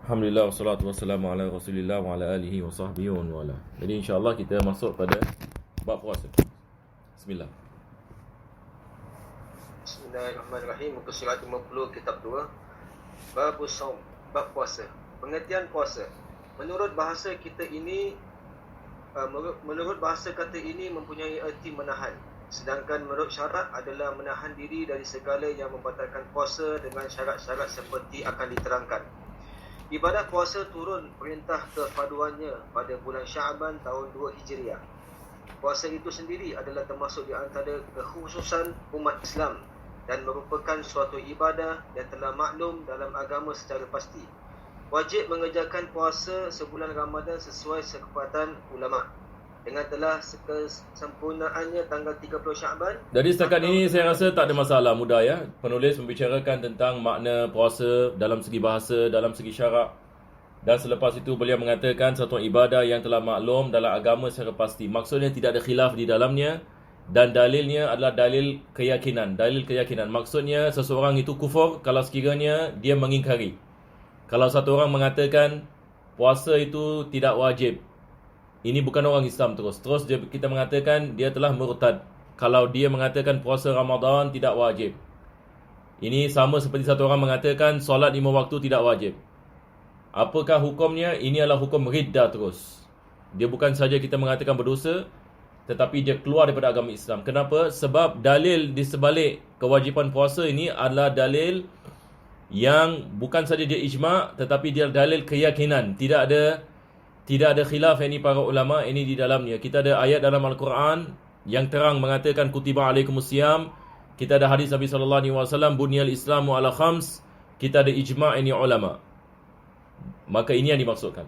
Alhamdulillah wassalatu wassalamu ala Rasulillah wa ala alihi wa sahbihi wa wala. Jadi insya-Allah kita masuk pada bab puasa. Bismillah. Bismillahirrahmanirrahim. Muka surat 50 kitab 2. Babus saum, bab puasa. Pengertian puasa. Menurut bahasa kata ini mempunyai erti menahan. Sedangkan menurut syarak adalah menahan diri dari segala yang membatalkan puasa dengan syarat-syarat seperti akan diterangkan. Ibadat puasa turun perintah kefarduannya pada bulan Syaban tahun 2 Hijriah. Puasa itu sendiri adalah termasuk di antara kekhususan umat Islam dan merupakan suatu ibadah yang telah maklum dalam agama secara pasti. Wajib mengerjakan puasa sebulan Ramadan sesuai kesepakatan ulama. Dengan telah kesempurnaannya tanggal 30 Syaban. Jadi setakat ini saya rasa tak ada masalah, mudah ya. Penulis membicarakan tentang makna puasa dalam segi bahasa, dalam segi syarak. Dan selepas itu beliau mengatakan satu ibadah yang telah maklum dalam agama secara pasti. Maksudnya tidak ada khilaf di dalamnya. Dan dalilnya adalah dalil keyakinan. Dalil keyakinan. Maksudnya seseorang itu kufur kalau sekiranya dia mengingkari. Kalau satu orang mengatakan puasa itu tidak wajib, ini bukan orang Islam terus kita mengatakan dia telah murtad. Kalau dia mengatakan puasa Ramadan tidak wajib, ini sama seperti satu orang mengatakan solat 5 waktu tidak wajib. Apakah hukumnya? Ini adalah hukum riddah terus. Dia bukan saja kita mengatakan berdosa, tetapi dia keluar daripada agama Islam. Kenapa? Sebab dalil di sebalik kewajipan puasa ini adalah dalil yang bukan saja dia ijma', tetapi dia dalil keyakinan. Tidak ada khilaf ini para ulama ini di dalamnya. Kita ada ayat dalam Al-Quran yang terang mengatakan kutiba alaikumusiyam. Kita ada hadis Nabi SAW, bunyal islamu ala khams. Kita ada ijma' ini ulama. Maka ini yang dimaksudkan.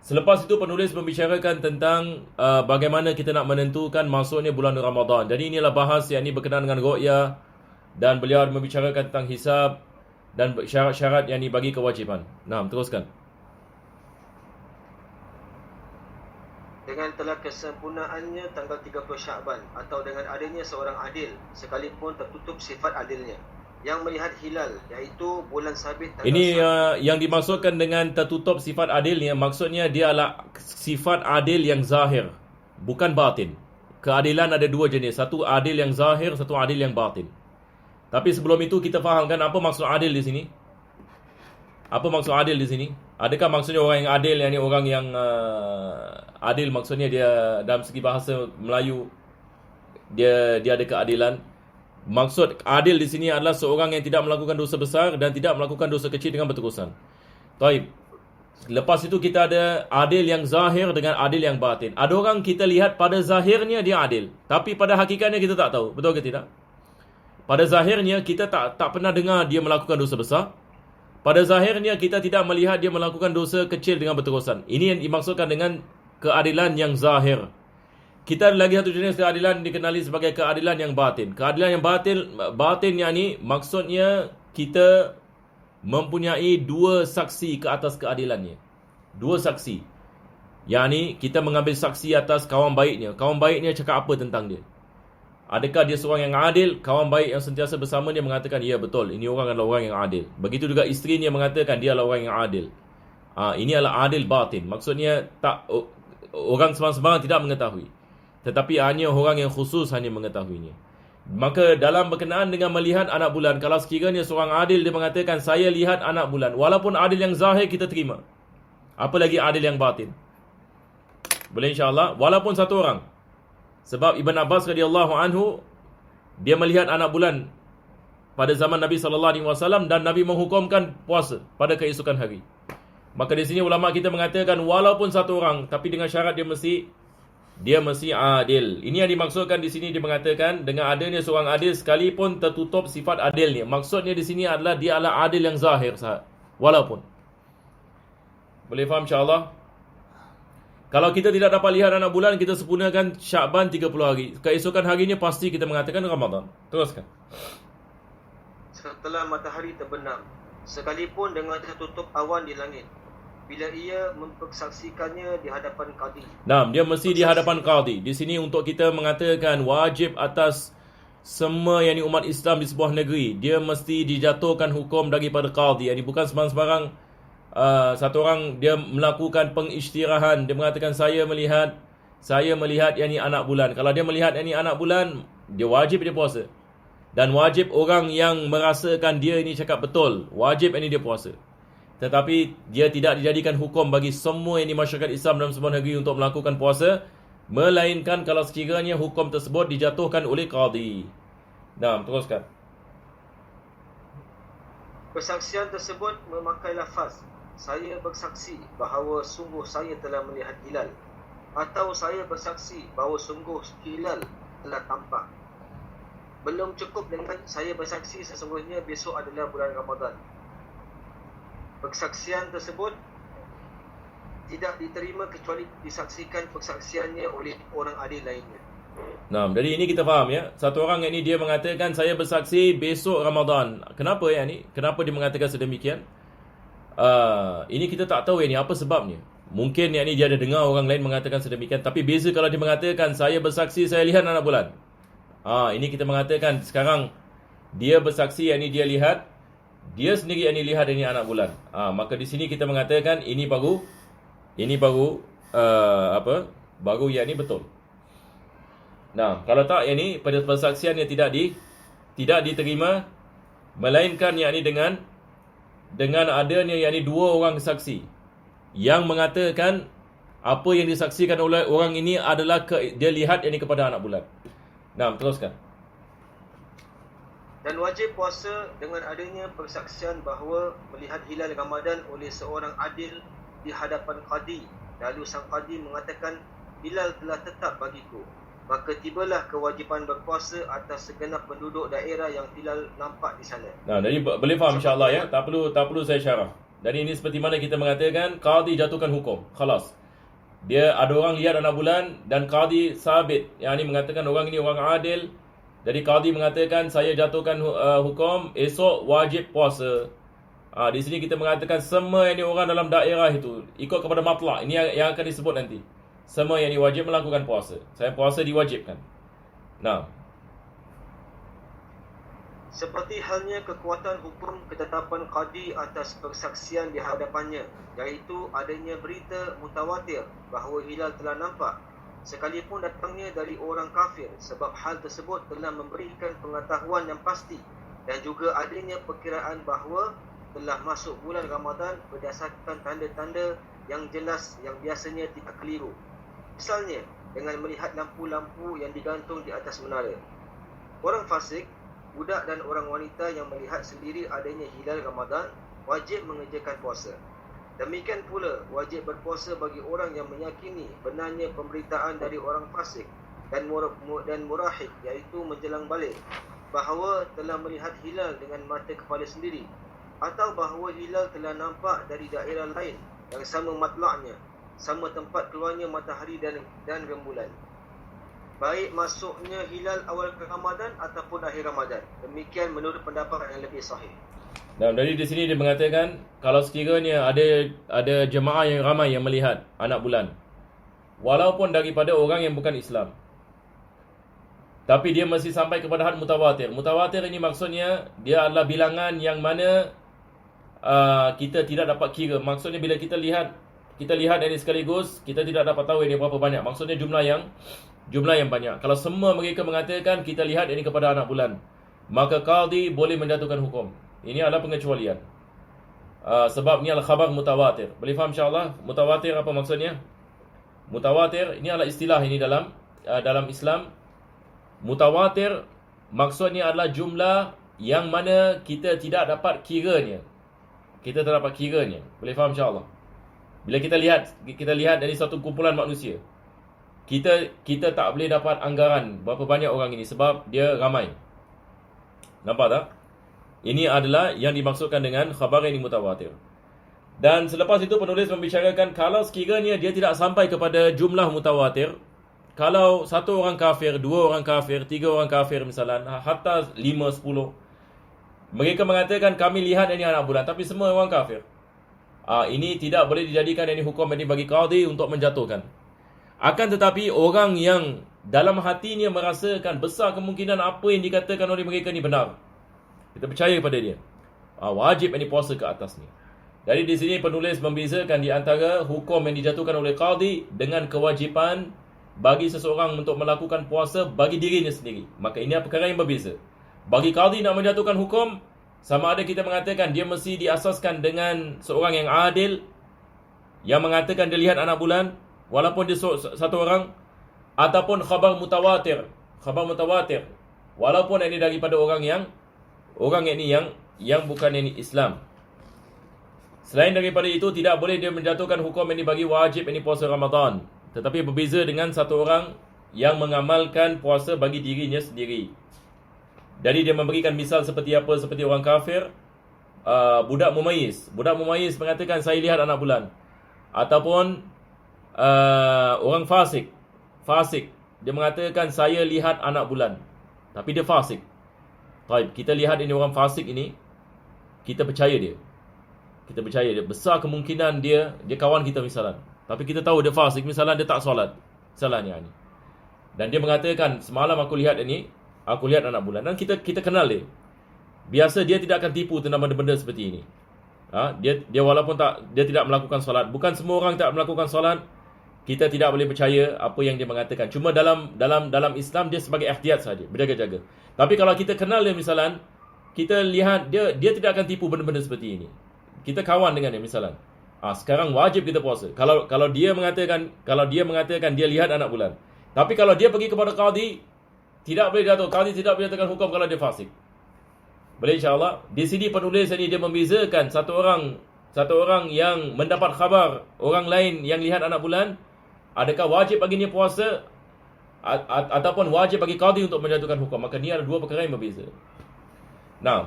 Selepas itu penulis membicarakan tentang bagaimana kita nak menentukan masuknya bulan Ramadan. Jadi inilah bahas yang ini berkenaan dengan ru'yah. Dan beliau membicarakan tentang hisab dan syarat-syarat yang dibagi kewajiban. Nah, teruskan. Dengan telah kesempurnaannya tanggal 30 Syaban atau dengan adanya seorang adil sekalipun tertutup sifat adilnya yang melihat hilal, iaitu bulan sabit tanggal. Ini yang dimaksudkan dengan tertutup sifat adilnya, maksudnya dia adalah sifat adil yang zahir, bukan batin. Keadilan ada dua jenis, satu adil yang zahir, satu adil yang batin. Tapi sebelum itu kita fahamkan apa maksud adil di sini. Apa maksud adil di sini? Adakah maksudnya orang yang adil, yakni orang yang adil maksudnya dia dalam segi bahasa Melayu dia ada keadilan. Maksud adil di sini adalah seorang yang tidak melakukan dosa besar dan tidak melakukan dosa kecil dengan berterusan. Taib. Lepas itu kita ada adil yang zahir dengan adil yang batin. Ada orang kita lihat pada zahirnya dia adil, tapi pada hakikatnya kita tak tahu. Betul ke tidak? Pada zahirnya kita tak pernah dengar dia melakukan dosa besar. Pada zahirnya kita tidak melihat dia melakukan dosa kecil dengan berterusan. Ini yang dimaksudkan dengan keadilan yang zahir. Kita ada lagi satu jenis keadilan dikenali sebagai keadilan yang batin. Keadilan yang batin yang ini maksudnya kita mempunyai dua saksi ke atas keadilannya. Dua saksi. Yang ini kita mengambil saksi atas kawan baiknya. Kawan baiknya cakap apa tentang dia? Adakah dia seorang yang adil? Kawan baik yang sentiasa bersama dia mengatakan, ya betul, ini orang adalah orang yang adil. Begitu juga isteri dia mengatakan dia adalah orang yang adil. Ini adalah adil batin. Maksudnya tak orang sembarang tidak mengetahui. Tetapi hanya orang yang khusus hanya mengetahuinya. Maka dalam berkenaan dengan melihat anak bulan, kalau sekiranya seorang adil dia mengatakan saya lihat anak bulan, walaupun adil yang zahir kita terima, apalagi adil yang batin. Boleh insya-Allah, walaupun satu orang. Sebab Ibn Abbas radhiyallahu anhu dia melihat anak bulan pada zaman Nabi sallallahu alaihi wasallam dan Nabi menghukumkan puasa pada keesokan hari. Maka di sini ulama kita mengatakan walaupun satu orang tapi dengan syarat dia mesti adil. Ini yang dimaksudkan di sini, dia mengatakan dengan adanya seorang adil sekalipun tertutup sifat adilnya. Maksudnya di sini adalah dia adalah adil yang zahir walaupun. Boleh faham insya-Allah? Kalau kita tidak dapat lihat anak bulan, kita sempurnakan Syaban 30 hari. Keesokan harinya pasti kita mengatakan Ramadan. Teruskan. Setelah matahari terbenam, sekalipun dengan tertutup awan di langit, bila ia mempersaksikannya di hadapan qadi. Nah, dia mesti di hadapan qadi. Di sini untuk kita mengatakan wajib atas semua yang umat Islam di sebuah negeri, dia mesti dijatuhkan hukum daripada qadi. Ini bukan sembarang-sembarang satu orang dia melakukan pengisytirahan, dia mengatakan saya melihat yang ni anak bulan. Kalau dia melihat yang ni anak bulan, dia wajib dia puasa. Dan wajib orang yang merasakan dia ini cakap betul, wajib yang ni dia puasa. Tetapi dia tidak dijadikan hukum bagi semua yang di masyarakat Islam dalam sebuah negeri untuk melakukan puasa, melainkan kalau sekiranya hukum tersebut dijatuhkan oleh qadi. Nah, teruskan. Persaksian tersebut memakai lafaz, saya bersaksi bahawa sungguh saya telah melihat hilal, atau saya bersaksi bahawa sungguh hilal telah tampak. Belum cukup dengan saya bersaksi sesungguhnya besok adalah bulan Ramadan. Persaksian tersebut tidak diterima kecuali disaksikan persaksiannya oleh orang adil lainnya. Nah, jadi ini kita faham ya. Satu orang yang ni dia mengatakan saya bersaksi besok Ramadan. Kenapa yang ni? Kenapa dia mengatakan sedemikian? Ini kita tak tahu yang ni apa sebabnya. Mungkin yang ni dia ada dengar orang lain mengatakan sedemikian. Tapi beza kalau dia mengatakan saya bersaksi saya lihat anak bulan. Ini kita mengatakan sekarang dia bersaksi yang ni dia lihat, dia sendiri yang ni lihat yang ni anak bulan. Maka di sini kita mengatakan ini baru baru yang ni betul. Nah, kalau tak yang ni pada persaksian yang tidak diterima, melainkan yang ni dengan adanya yang ni dua orang saksi yang mengatakan apa yang disaksikan oleh orang ini adalah dia lihat yang ni kepada anak bulan. Nah, teruskan. Dan wajib puasa dengan adanya persaksian bahawa melihat hilal Ramadan oleh seorang adil di hadapan qadi. Lalu sang qadi mengatakan hilal telah tetap bagiku. Maka tibalah kewajipan berpuasa atas segenap penduduk daerah yang hilal nampak di sana. Nah, jadi boleh faham insya-Allah ya. Tak perlu saya syarah. Dari ini seperti mana kita mengatakan qadi jatuhkan hukum. Khalas. Dia ada orang lihat anak bulan dan qadi sabit. Yang ini mengatakan orang ini orang adil. Jadi qadi mengatakan saya jatuhkan hukum esok wajib puasa. Di sini kita mengatakan semua yang ini orang dalam daerah itu ikut kepada matlak. Ini yang akan disebut nanti. Semua yang wajib melakukan puasa. Saya puasa diwajibkan. Nah. Seperti halnya kekuatan hukum ketetapan qadi atas persaksian di hadapannya, iaitu adanya berita mutawatir bahawa hilal telah nampak, sekalipun datangnya dari orang kafir, sebab hal tersebut telah memberikan pengetahuan yang pasti, dan juga adanya perkiraan bahawa telah masuk bulan Ramadan berdasarkan tanda-tanda yang jelas yang biasanya tidak keliru. Misalnya, dengan melihat lampu-lampu yang digantung di atas menara. Orang fasik, budak dan orang wanita yang melihat sendiri adanya hilal Ramadan wajib mengerjakan puasa. Demikian pula wajib berpuasa bagi orang yang meyakini benarnya pemberitaan dari orang fasik dan murahid, iaitu menjelang balik, bahawa telah melihat hilal dengan mata kepala sendiri, atau bahawa hilal telah nampak dari daerah lain yang sama matlaknya, sama tempat keluarnya matahari dan rembulan, baik masuknya hilal awal ke Ramadan ataupun akhir Ramadan. Demikian menurut pendapat yang lebih sahih. Dan dari di sini dia mengatakan kalau sekiranya ada jemaah yang ramai yang melihat anak bulan, walaupun daripada orang yang bukan Islam, tapi dia masih sampai kepada had mutawatir. Mutawatir ini maksudnya dia adalah bilangan yang mana kita tidak dapat kira. Maksudnya bila kita lihat ini sekaligus, kita tidak dapat tahu ini berapa banyak. Maksudnya jumlah yang banyak. Kalau semua mereka mengatakan kita lihat ini kepada anak bulan, maka qadi boleh menjatuhkan hukum. Ini adalah pengecualian. Sebab ini adalah khabar mutawatir. Boleh faham insya-Allah mutawatir apa maksudnya? Mutawatir ini adalah istilah ini dalam Islam. Mutawatir maksudnya adalah jumlah yang mana kita tidak dapat kiranya. Boleh faham insya-Allah. Bila kita lihat dari satu kumpulan manusia, kita tak boleh dapat anggaran berapa banyak orang ini sebab dia ramai. Nampak tak? Ini adalah yang dimaksudkan dengan khabar ini mutawatir. Dan selepas itu penulis membicarakan kalau sekiranya dia tidak sampai kepada jumlah mutawatir, kalau satu orang kafir, dua orang kafir, tiga orang kafir misalnya, hatta 5, 10, mereka mengatakan kami lihat ini anak bulan, tapi semua orang kafir. Ini tidak boleh dijadikan ini hukum ini bagi qadi untuk menjatuhkan. Akan tetapi orang yang dalam hatinya merasakan besar kemungkinan apa yang dikatakan oleh mereka ni benar, kita percaya kepada dia, wajib ini puasa ke atas ni. Jadi di sini penulis membezakan di antara hukum yang dijatuhkan oleh qadi dengan kewajipan bagi seseorang untuk melakukan puasa bagi dirinya sendiri. Maka ini perkara yang berbeza. Bagi qadi nak menjatuhkan hukum, sama ada kita mengatakan dia mesti diasaskan dengan seorang yang adil, yang mengatakan dia lihat anak bulan walaupun dia satu orang, ataupun khabar mutawatir. Khabar mutawatir walaupun ini daripada orang yang bukan ini Islam. Selain daripada itu, tidak boleh dia menjatuhkan hukum ini bagi wajib ini puasa Ramadan. Tetapi berbeza dengan satu orang yang mengamalkan puasa bagi dirinya sendiri. Jadi dia memberikan misal seperti apa? Seperti orang kafir, budak mumayyiz. Budak mumayyiz mengatakan saya lihat anak bulan. Ataupun orang fasik. Dia mengatakan saya lihat anak bulan. Tapi dia fasik. Baik, kita lihat ini orang fasik ini, kita percaya dia. Kita percaya dia. Besar kemungkinan dia kawan kita misalnya. Tapi kita tahu dia fasik, misalnya dia tak solat. Salahnya ni. Dan dia mengatakan semalam aku lihat anak bulan. Dan kita kenal dia. Biasa dia tidak akan tipu tentang benda-benda seperti ini. Dia walaupun dia tidak melakukan solat. Bukan semua orang tak melakukan solat. Kita tidak boleh percaya apa yang dia mengatakan. Cuma dalam Islam dia sebagai ihtiyat saja, berjaga-jaga. Tapi kalau kita kenal dia misalnya, kita lihat dia tidak akan tipu benda-benda seperti ini. Kita kawan dengan dia misalnya. Sekarang wajib kita puasa. Kalau dia mengatakan dia lihat anak bulan. Tapi kalau dia pergi kepada qadi, tidak boleh jatuh. Qadi tidak boleh jatuhkan hukum kalau dia fasik. Boleh insya-Allah. Di sini penulis ini dia membezakan satu orang yang mendapat khabar orang lain yang lihat anak bulan, adakah wajib baginya puasa ataupun wajib bagi qadi untuk menjatuhkan hukum. Maka ni ada dua perkara yang berbeza. Nah,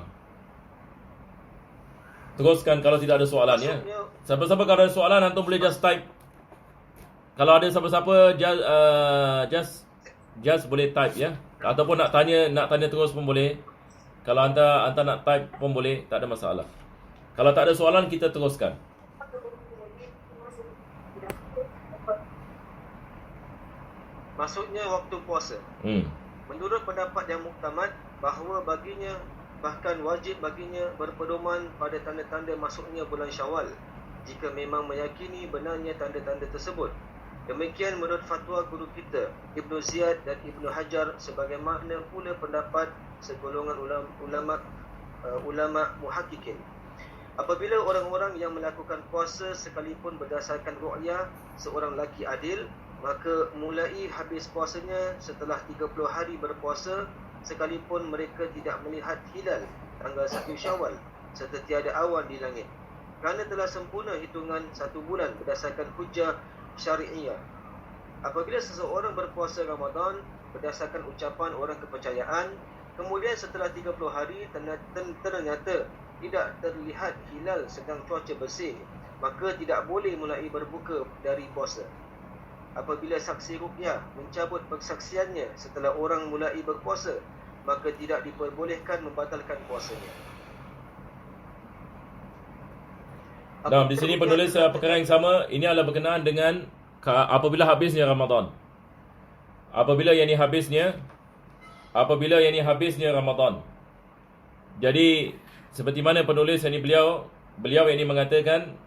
teruskan kalau tidak ada soalan ya. Siapa-siapa kalau ada soalan antum boleh just type. Kalau ada siapa-siapa just boleh type ya. Ataupun nak tanya terus pun boleh. Kalau anda nak type pun boleh, tak ada masalah. Kalau tak ada soalan kita teruskan. Maksudnya waktu puasa. Menurut pendapat yang muktamad bahawa baginya bahkan wajib baginya berpedoman pada tanda-tanda masuknya bulan Syawal jika memang meyakini benarnya tanda-tanda tersebut. Demikian menurut fatwa guru kita Ibnu Ziyad dan Ibnu Hajar, sebagaimana pula pendapat segolongan ulama muhaqqiqin. Apabila orang-orang yang melakukan puasa sekalipun berdasarkan ru'yah seorang lelaki adil, maka mulai habis puasanya setelah 30 hari berpuasa sekalipun mereka tidak melihat hilal tanggal 1 Syawal serta tiada awan di langit, kerana telah sempurna hitungan 1 bulan berdasarkan hujah syari'iyah. Apabila seseorang berpuasa Ramadan berdasarkan ucapan orang kepercayaan, kemudian setelah 30 hari ternyata tidak terlihat hilal sedang cuaca bersih, maka tidak boleh mulai berbuka dari puasa. Apabila saksi ruqyah mencabut persaksiannya setelah orang mulai berpuasa, maka tidak diperbolehkan membatalkan puasanya. Nah, di sini penulis perkara yang sama. Ini adalah berkenaan dengan apabila habisnya Ramadan. Apabila yang ini habisnya Ramadan. Jadi seperti mana penulis ini beliau ini mengatakan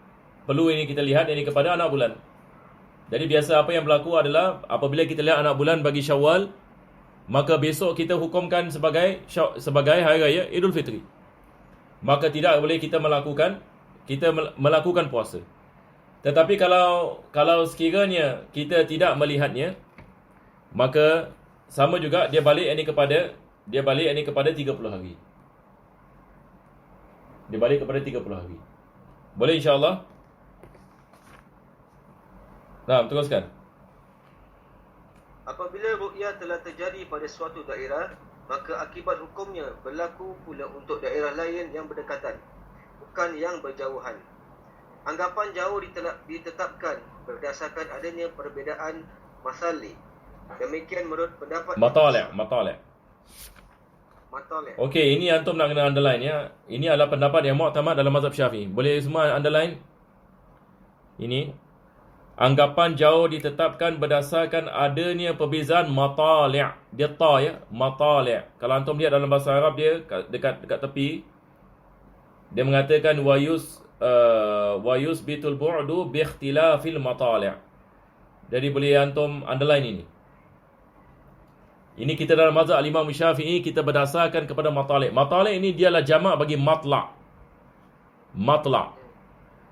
perlu ini kita lihat ini kepada anak bulan. Jadi biasa apa yang berlaku adalah apabila kita lihat anak bulan bagi Syawal, maka besok kita hukumkan sebagai hari raya Idul Fitri. Maka tidak boleh kita melakukan puasa. Tetapi kalau sekiranya kita tidak melihatnya, maka sama juga dia balik ini kepada 30 hari. Dia balik kepada 30 hari. Boleh insya-Allah? Nah, teruskan. Apabila ru'yah telah terjadi pada suatu daerah, maka akibat hukumnya berlaku pula untuk daerah lain yang berdekatan, bukan yang berjauhan. Anggapan jauh ditetapkan berdasarkan adanya perbezaan masali. Demikian menurut pendapat Matali'. Okey, ini antum nak kena underline ya. Ini adalah pendapat yang mu'tamad dalam mazhab Syafi'i. Boleh semua underline? Ini anggapan jauh ditetapkan berdasarkan adanya perbezaan matali'. Dia ta ya, matali'. Kalau antum lihat dalam bahasa Arab dia dekat tepi, dia mengatakan wa yusbitul bu'du bi ikhtilafil matali'. Jadi boleh antum underline ini. Ini kita dalam mazhab Imam Syafi'i, kita berdasarkan kepada matali'. Matali' ini dialah jamak bagi matla'. Matla'.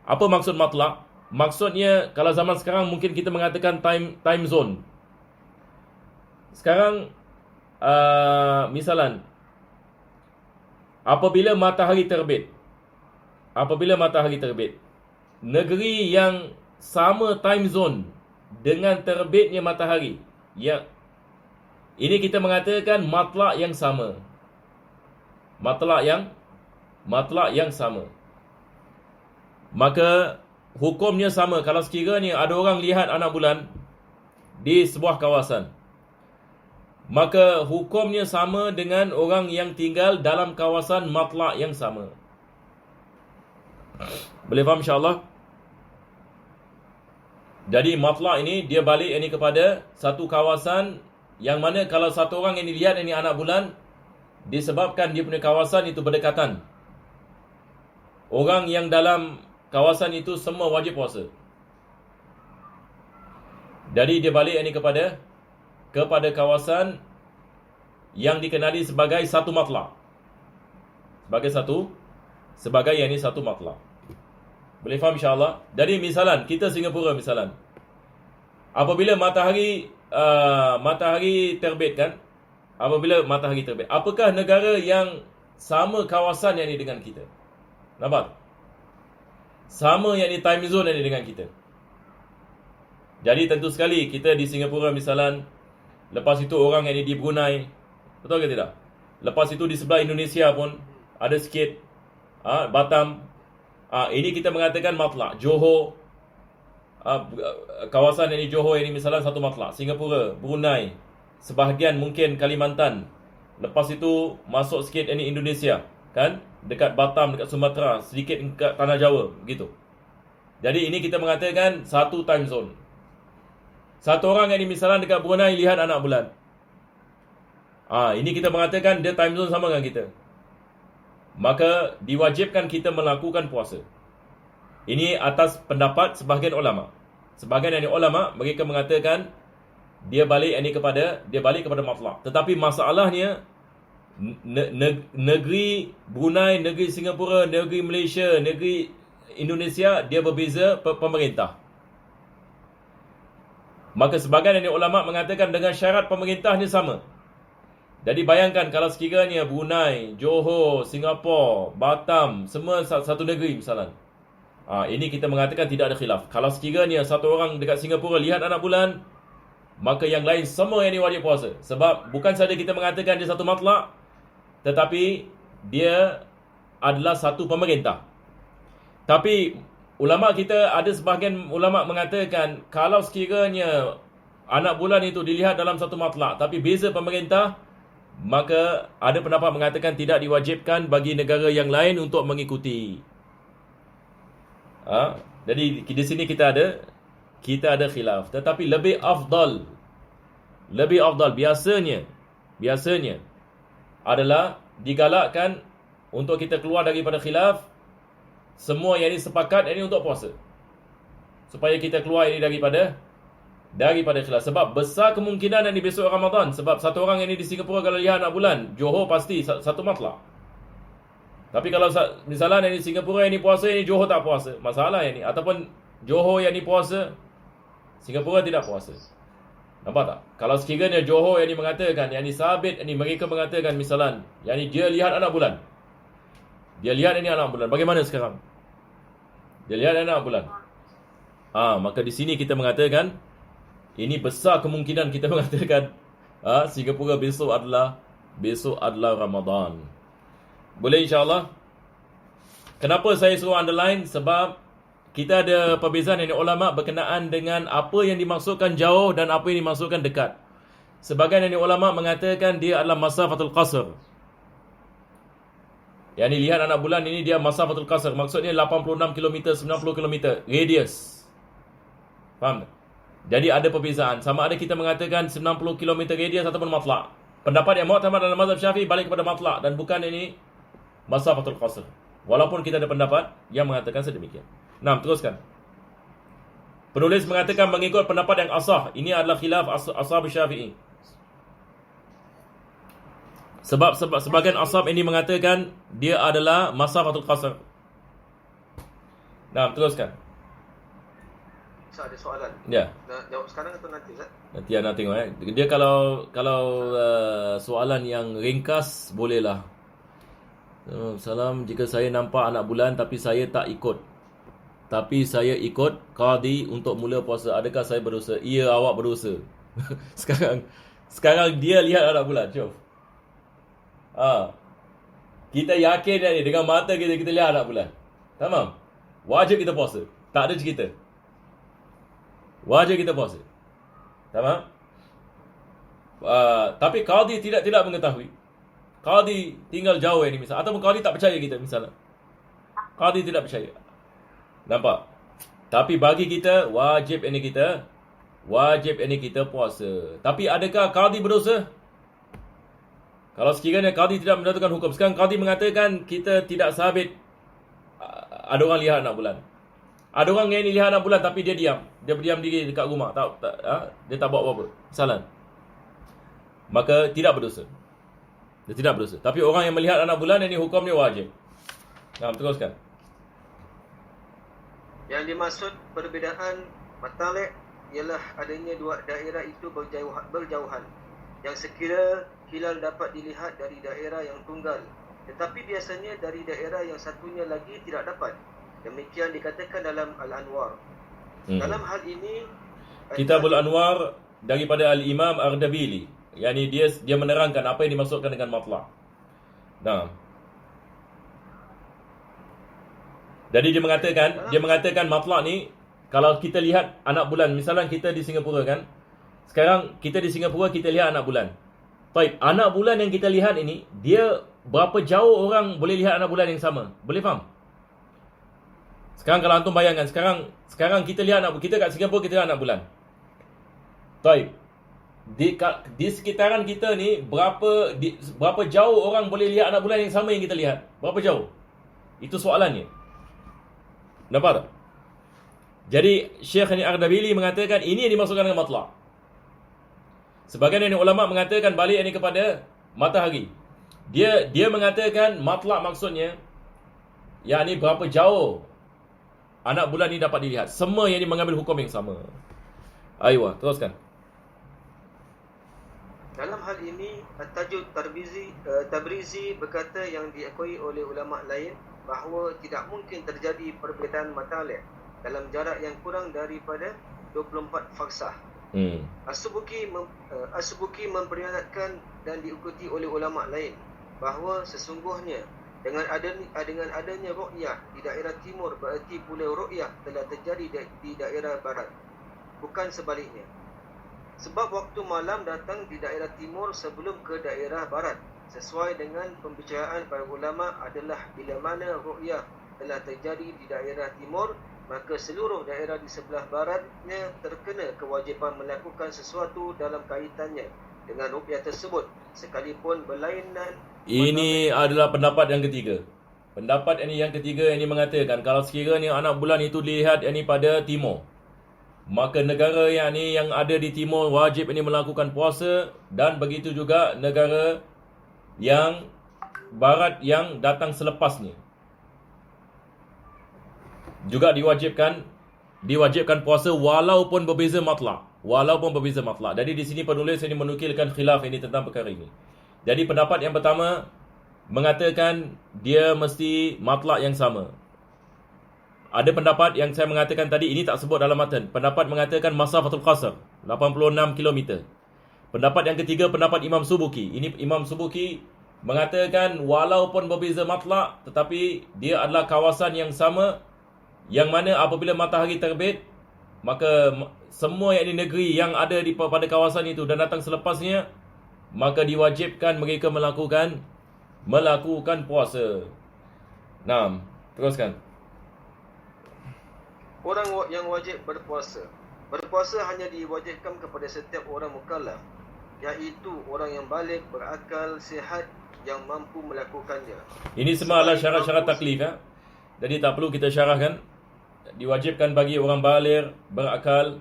Apa maksud matla'? Maksudnya kalau zaman sekarang mungkin kita mengatakan time zone. Sekarang misalan apabila matahari terbit, negeri yang sama time zone dengan terbitnya matahari, yang ini kita mengatakan matlak yang sama. Matlak yang sama. Maka hukumnya sama kalau sekiranya ada orang lihat anak bulan di sebuah kawasan. Maka hukumnya sama dengan orang yang tinggal dalam kawasan matlak yang sama. Boleh faham insyaAllah? Jadi matlak ini dia balik ini kepada satu kawasan yang mana kalau satu orang yang dilihat ini anak bulan, disebabkan dia punya kawasan itu berdekatan, orang yang dalam kawasan itu semua wajib puasa. Jadi dia balik ini kepada kawasan yang dikenali sebagai satu matlak. Sebagai yang ini satu matlak. Boleh faham insyaAllah? Jadi misalan, kita Singapura misalan. Apabila matahari terbit kan? Apabila matahari terbit, apakah negara yang sama kawasan yang ini dengan kita? Nampak? Sama yang ini time zone yang ini dengan kita. Jadi tentu sekali kita di Singapura misalan, lepas itu orang yang ini di Brunei, betul ke tidak? Lepas itu di sebelah Indonesia pun ada sikit, Batam, ini kita mengatakan matlak. Johor, kawasan yang di Johor ini misalnya satu matlak. Singapura, Brunei, sebahagian mungkin Kalimantan. Lepas itu masuk sikit ini Indonesia, kan? Dekat Batam, dekat Sumatera, sedikit dekat Tanah Jawa, begitu. Jadi ini kita mengatakan satu time zone. Satu orang yang ini misalnya dekat Brunei lihat anak bulan. Ini kita mengatakan dia time zone sama dengan kita. Maka diwajibkan kita melakukan puasa. Ini atas pendapat sebahagian ulama. Sebahagian dari ulama mereka mengatakan dia balik kepada matlak. Tetapi masalahnya negeri Brunei, negeri Singapura, negeri Malaysia, negeri Indonesia dia berbeza pemerintah. Maka sebahagian dari ulama mengatakan dengan syarat pemerintah ni sama. Jadi bayangkan kalau sekiranya Brunei, Johor, Singapura, Batam, semua satu negeri misalnya. Ini kita mengatakan tidak ada khilaf. Kalau sekiranya satu orang dekat Singapura lihat anak bulan, maka yang lain semua yang ini wajib puasa. Sebab bukan saja kita mengatakan dia satu matlak, tetapi dia adalah satu pemerintah. Tapi ulama kita, ada sebahagian ulama mengatakan kalau sekiranya anak bulan itu dilihat dalam satu matlak tapi beza pemerintah, maka ada pendapat mengatakan tidak diwajibkan bagi negara yang lain untuk mengikuti. Jadi di sini kita ada khilaf. Tetapi lebih afdal biasanya adalah digalakkan untuk kita keluar daripada khilaf. Semua yang ini sepakat ini untuk puasa, supaya kita keluar ini daripada khilaf. Sebab besar kemungkinan ini besok Ramadan. Sebab satu orang ini di Singapura kalau lihat anak bulan, Johor pasti satu matlak. Tapi kalau misalnya ini Singapura ini puasa, ini Johor tak puasa, masalah ini. Ataupun Johor yang ini puasa, Singapura tidak puasa. Nampak tak? Kalau sekiranya Johor yang ini mengatakan, yang ini sabit, yang ini mereka mengatakan misalnya, yang ini dia lihat anak bulan. Dia lihat ini anak bulan. Bagaimana sekarang? Dia lihat anak bulan. Maka di sini kita mengatakan, ini besar kemungkinan kita mengatakan Singapura besok adalah Ramadan. Boleh insyaAllah. Kenapa saya suruh underline? Sebab kita ada perbezaan dari ulama berkenaan dengan apa yang dimaksudkan jauh dan apa yang dimaksudkan dekat. Sebagian dari ulama mengatakan dia adalah masafatul qasr. Yang ni lihat anak bulan ini dia masafatul qasr. Maksudnya 86 km, 90 km radius. Faham tak? Jadi ada perbezaan. Sama ada kita mengatakan 90 km radius ataupun matlak. Pendapat yang mu'tamad dalam mazhab Syafi'i balik kepada matlak dan bukan ini masafatul qasr. Walaupun kita ada pendapat yang mengatakan sedemikian. Nah, teruskan. Penulis mengatakan mengikut pendapat yang asah. Ini adalah khilaf ashab Syafi'i. Sebab sebagian ashab ini mengatakan dia adalah masafatul qasr. Nah, teruskan. Ustaz, ada soalan. Ya. Nak jawab sekarang atau nanti, Ustaz? Nanti anda tengok Dia kalau soalan yang ringkas bolehlah. Salam, jika saya nampak anak bulan tapi saya tak ikut. Tapi saya ikut qadi untuk mula puasa. Adakah saya berdosa? Ya, awak berdosa. Sekarang dia lihat anak bulan. Jom. Kita yakin ni dengan mata kita lihat anak bulan. Tamam. Wajib kita puasa. Tak ada cerita. Wajib kita puasa. Tamam? Tapi qadi tidak mengetahui. Qadi tinggal jauh ini misal, ataupun qadi tak percaya kita misalnya. Qadi tidak percaya. Nampak? Tapi bagi kita wajib ini kita puasa. Tapi adakah qadi berdosa? Kalau sekiranya qadi tidak menentukan hukum, sekarang qadi mengatakan kita tidak sabit ada orang lihat anak bulan. Ada orang yang ini lihat anak bulan tapi dia diam. Dia berdiam diri dekat rumah. Dia tak buat apa-apa. Salah. Maka tidak berdosa. Dia tidak berdosa. Tapi orang yang melihat anak bulan ini hukumnya wajib. Nah, teruskan. Yang dimaksud perbezaan matalik ialah adanya dua daerah itu berjauhan. Yang sekira hilal dapat dilihat dari daerah yang tunggal. Tetapi biasanya dari daerah yang satunya lagi tidak dapat. Demikian dikatakan dalam Al-Anwar. Dalam hal ini Kitabul Anwar daripada Al-Imam Ardabili. Yani dia menerangkan apa yang dimaksudkan dengan matla'. Nah. Jadi dia mengatakan matla' ni kalau kita lihat anak bulan, misalnya kita di Singapura kan. Sekarang kita di Singapura kita lihat anak bulan. Baik, anak bulan yang kita lihat ini dia berapa jauh orang boleh lihat anak bulan yang sama? Boleh faham? Sekarang kalau antum bayangkan sekarang kita lihat kita kat Singapura kita lihat anak bulan. Baik. Di sekitaran kita ni berapa jauh orang boleh lihat anak bulan yang sama yang kita lihat? Berapa jauh? Itu soalannya. Nampak tak? Jadi Syekh Ardabili mengatakan ini yang dimaksudkan dengan matla'. Sebagian ulama mengatakan balik ini kepada matahari. Dia mengatakan matla' maksudnya yakni berapa jauh anak bulan ni dapat dilihat. Semua yang mengambil hukum yang sama. Aywa, teruskan. Dalam hal ini, At-Tajud Tabrizi berkata yang diakui oleh ulama lain bahawa tidak mungkin terjadi perbezaan matalik dalam jarak yang kurang daripada 24 farsah. As-Subuki memperingatkan dan diikuti oleh ulama lain bahawa sesungguhnya dengan adanya ru'yah di daerah timur bererti pula ru'yah telah terjadi di daerah barat, bukan sebaliknya. Sebab waktu malam datang di daerah timur sebelum ke daerah barat. Sesuai dengan pembicaraan para ulama adalah bila mana ru'yah telah terjadi di daerah timur, maka seluruh daerah di sebelah baratnya terkena kewajipan melakukan sesuatu dalam kaitannya dengan ru'yah tersebut, sekalipun berlainan. Ini adalah pendapat yang ketiga. Pendapat yang ketiga yang mengatakan kalau sekiranya anak bulan itu dilihat pada timur, maka negara yang ada di timur wajib melakukan puasa, dan begitu juga negara yang barat yang datang selepasnya juga diwajibkan puasa walaupun berbeza matla'. Jadi di sini penulis ini menukilkan khilaf ini tentang perkara ini. Jadi pendapat yang pertama mengatakan dia mesti matla' yang sama. Ada pendapat yang saya mengatakan tadi, ini tak sebut dalam matan. Pendapat mengatakan masafatul qasr 86 km. Pendapat yang ketiga pendapat Imam Subuki. Ini Imam Subuki mengatakan walaupun berbeza matla' tetapi dia adalah kawasan yang sama, yang mana apabila matahari terbit maka semua yang di negeri yang ada pada kawasan itu dan datang selepasnya, maka diwajibkan mereka melakukan puasa. Nah, teruskan. Orang yang wajib berpuasa hanya diwajibkan kepada setiap orang mukallaf, iaitu orang yang balik, berakal, sihat, yang mampu melakukannya. Ini semua adalah syarat-syarat taklif, ya. Jadi tak perlu kita syarahkan. Diwajibkan bagi orang baligh, berakal,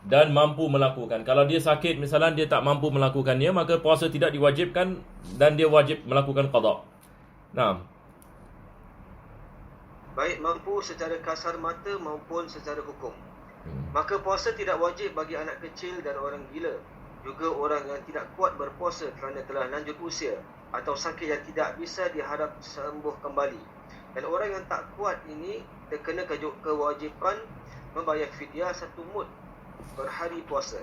dan mampu melakukan. Kalau dia sakit misalnya, dia tak mampu melakukannya, maka puasa tidak diwajibkan dan dia wajib melakukan qada. Naam. Baik mampu secara kasar mata maupun secara hukum. Maka puasa tidak wajib bagi anak kecil dan orang gila. Juga orang yang tidak kuat berpuasa kerana telah lanjut usia atau sakit yang tidak bisa diharap sembuh kembali. Dan orang yang tak kuat ini terkena kewajipan membayar fidyah 1 mud berhari puasa.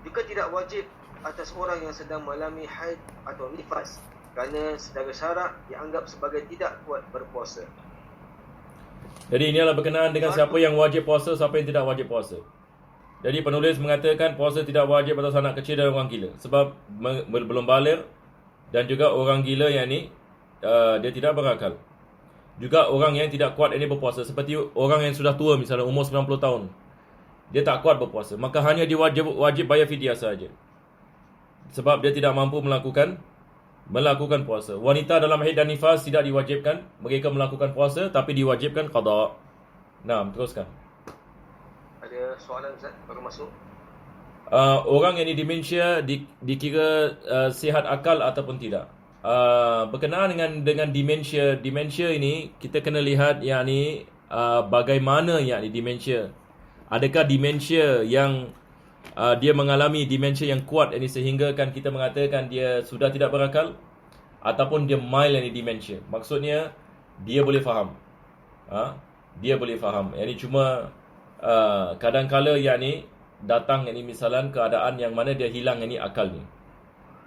Juga tidak wajib atas orang yang sedang mengalami haid atau nifas kerana secara syarak dianggap sebagai tidak kuat berpuasa. Jadi ini adalah berkenaan dengan siapa yang wajib puasa, siapa yang tidak wajib puasa. Jadi penulis mengatakan puasa tidak wajib atas anak kecil dan orang gila sebab belum baligh, dan juga orang gila yang ni dia tidak berakal. Juga orang yang tidak kuat ini berpuasa, seperti orang yang sudah tua misalnya umur 90 tahun. Dia tak kuat berpuasa, maka hanya dia wajib bayar fidyah saja. Sebab dia tidak mampu melakukan puasa. Wanita dalam haid dan nifas tidak diwajibkan mereka melakukan puasa, tapi diwajibkan qada. Nah, teruskan. Ada soalan Ustaz baru masuk? Orang yang demensia dikira sihat akal ataupun tidak? Berkenaan dengan demensia ini kita kena lihat yakni bagaimana yakni demensia. Adakah demensia yang dia mengalami demensia yang kuat ini sehingga kan kita mengatakan dia sudah tidak berakal, ataupun dia mild ini demensia. Maksudnya dia boleh faham. Dia boleh faham. Yakni cuma kadang-kala yakni datang yakni misalan keadaan yang mana dia hilang yakni akalnya.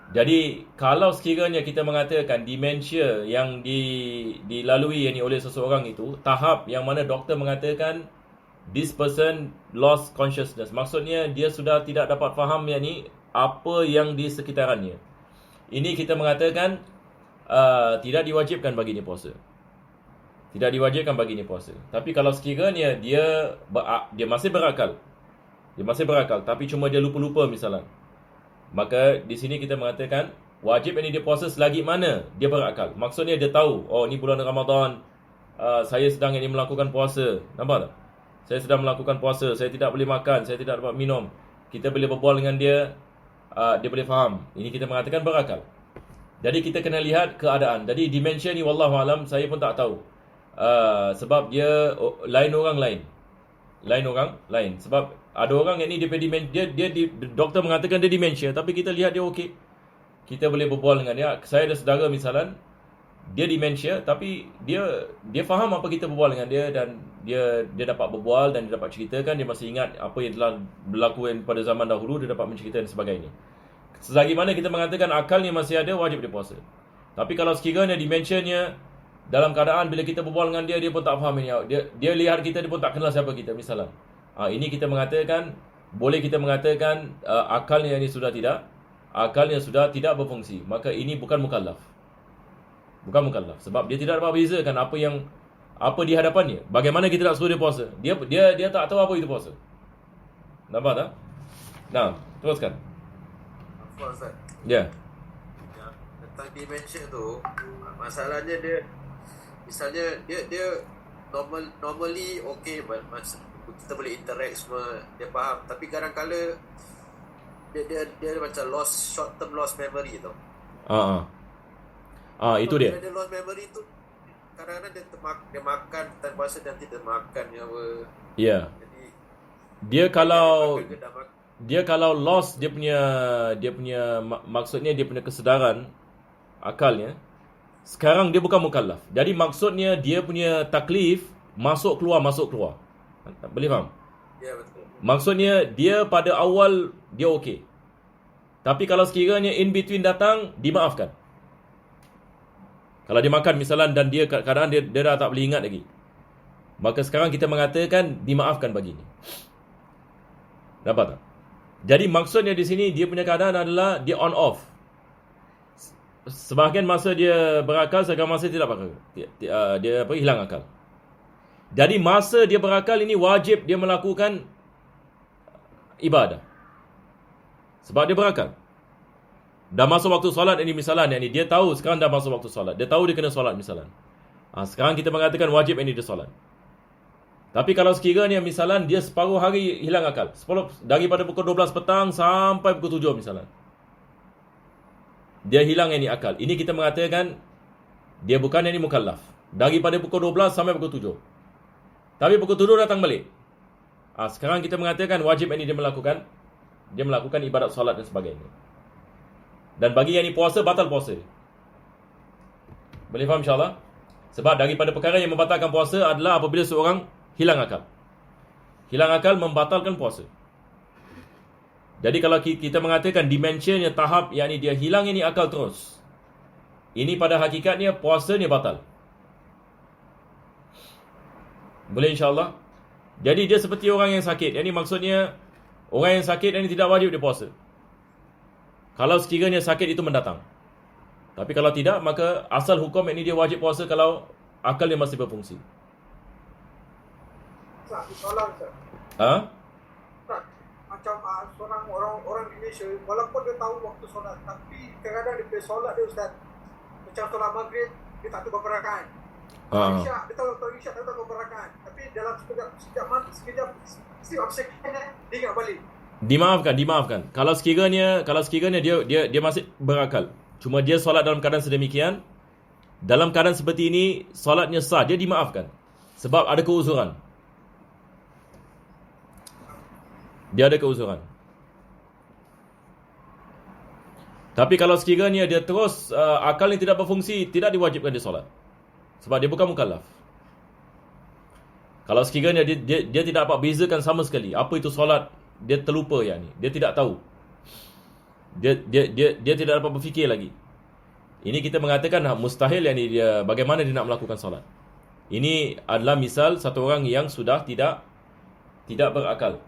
Jadi kalau sekiranya kita mengatakan demensia yang dilalui yakni oleh seseorang itu tahap yang mana doktor mengatakan this person lost consciousness, maksudnya dia sudah tidak dapat faham yakni apa yang di sekitarannya. Ini kita mengatakan tidak diwajibkan baginya puasa. Tidak diwajibkan baginya puasa. Tapi kalau sekiranya dia masih berakal, tapi cuma dia lupa-lupa misalnya, maka di sini kita mengatakan wajib ini dia puasa selagi mana dia berakal. Maksudnya dia tahu, oh ni bulan Ramadan, saya sedang ini melakukan puasa. Nampak tak? Saya sedang melakukan puasa, saya tidak boleh makan, saya tidak dapat minum. Kita boleh berbual dengan dia, dia boleh faham. Ini kita mengatakan berakal. Jadi kita kena lihat keadaan. Jadi demensia ni wallahualam saya pun tak tahu. Sebab dia lain orang lain. Sebab ada orang yang ni dia doktor mengatakan dia demensia, tapi kita lihat dia okey. Kita boleh berbual dengan dia. Saya ada saudara misalan, dia demensia tapi dia faham apa kita berbual dengan dia, dan dia dapat berbual dan dia dapat ceritakan, dia masih ingat apa yang telah berlaku pada zaman dahulu, dia dapat menceritakan dan sebagainya. Selagi mana kita mengatakan akalnya masih ada, wajib dia puasa. Tapi kalau sekiranya demensianya dalam keadaan bila kita berbual dengan dia pun tak faham ini. Dia lihat kita, dia pun tak kenal siapa kita misalnya. Ini kita mengatakan, boleh kita mengatakan akalnya ini sudah tidak berfungsi. Maka ini bukan mukallaf. Sebab dia tidak dapat bezakan apa di hadapannya. Bagaimana kita nak suruh dia puasa? Dia tak tahu apa itu puasa. Nampak tak? Nah, teruskan. Apa Ustaz? Ya. Tentang dementia tu, masalahnya dia misalnya dia normally okey, kita boleh interact semua, dia faham, tapi kadang-kala dia macam short term lost memory tau. Itu dia. Dia lost memory tu kadang-kadang dia makan tan puasa dan tidak makan apa. Ya. Jadi dia kalau lost dia punya maksudnya dia punya kesedaran akalnya, sekarang dia bukan mukallaf. Jadi maksudnya dia punya taklif masuk keluar. Boleh faham? Ya, betul. Maksudnya dia pada awal dia okey. Tapi kalau sekiranya in between datang, dimaafkan. Kalau dia makan misalan dan dia keadaan dia dah tak boleh ingat lagi, maka sekarang kita mengatakan dimaafkan baginya. Nampak tak? Jadi maksudnya di sini dia punya keadaan adalah dia on off. Sebahagian masa dia berakal, sebahagian masa tidak berakal. Dia hilang akal. Jadi masa dia berakal ini wajib dia melakukan ibadah. Sebab dia berakal. Dah masuk waktu solat ini misalan, yang ni dia tahu sekarang dah masuk waktu solat. Dia tahu dia kena solat misalan. Sekarang kita mengatakan wajib ini dia solat. Tapi kalau sekiranya misalan dia separuh hari hilang akal. Daripada pukul 12 petang sampai pukul 7 misalan. Dia hilang ini akal. Ini kita mengatakan dia bukan ini mukallaf. Daripada pukul 12 sampai pukul 7. Tapi pukul 7 datang balik. Sekarang kita mengatakan wajib ini dia melakukan ibadat solat dan sebagainya. Dan bagi yang ni puasa, batal puasa. Boleh faham insyaAllah? Sebab daripada perkara yang membatalkan puasa adalah apabila seorang hilang akal. Hilang akal membatalkan puasa. Jadi kalau kita mengatakan dimensionnya tahap, yakni dia hilang ini akal terus, ini pada hakikatnya puasanya batal. Boleh insyaAllah? Jadi dia seperti orang yang sakit. Yang ni maksudnya orang yang sakit ini tidak wajib dia puasa. Kalau sekiranya sakit itu mendatang. Tapi kalau tidak, maka asal hukum ini dia wajib puasa kalau akal dia masih berfungsi. Soalan, Ustaz. Ustaz, macam seorang orang Indonesia, walaupun dia tahu waktu solat, tapi kadang-kadang dia pergi solat dia, Ustaz. Macam solat maghrib, dia tak tahu berapa rakaat. Isyak, dia tahu Isyak, tak tahu berapa rakaat. Tapi dalam sekejap dia ingat balik. Dimaafkan. Kalau sekiranya dia masih berakal, cuma dia solat dalam keadaan sedemikian, dalam keadaan seperti ini solatnya sah, dia dimaafkan sebab ada keuzuran. Dia ada keuzuran. Tapi kalau sekiranya dia terus akalnya tidak berfungsi, tidak diwajibkan dia solat sebab dia bukan mukallaf. Kalau sekiranya dia tidak dapat bezakan sama sekali apa itu solat, dia terlupa yang ni. Dia tidak tahu. Dia tidak dapat berfikir lagi. Ini kita mengatakan mustahil yang ni, dia bagaimana dia nak melakukan solat. Ini adalah misal satu orang yang sudah tidak berakal.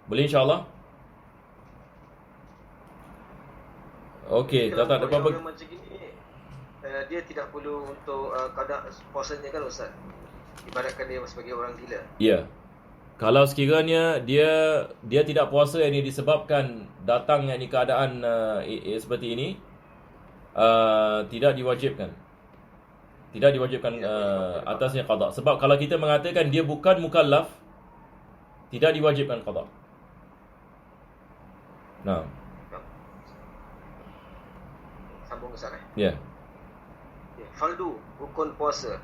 Boleh insya-Allah? Okey, tak ada apa-apa. Macam gini, dia tidak perlu untuk kadar puasanya kan Ustaz. Ibaratkan dia sebagai orang gila. Ya. Kalau sekiranya dia tidak puasa yang ini disebabkan datang yang ini keadaan seperti ini, tidak diwajibkan atasnya qada. Sebab kalau kita mengatakan dia bukan mukallaf, tidak diwajibkan qada. Nah. Sambung Ustaz. Ya. Fardu rukun puasa.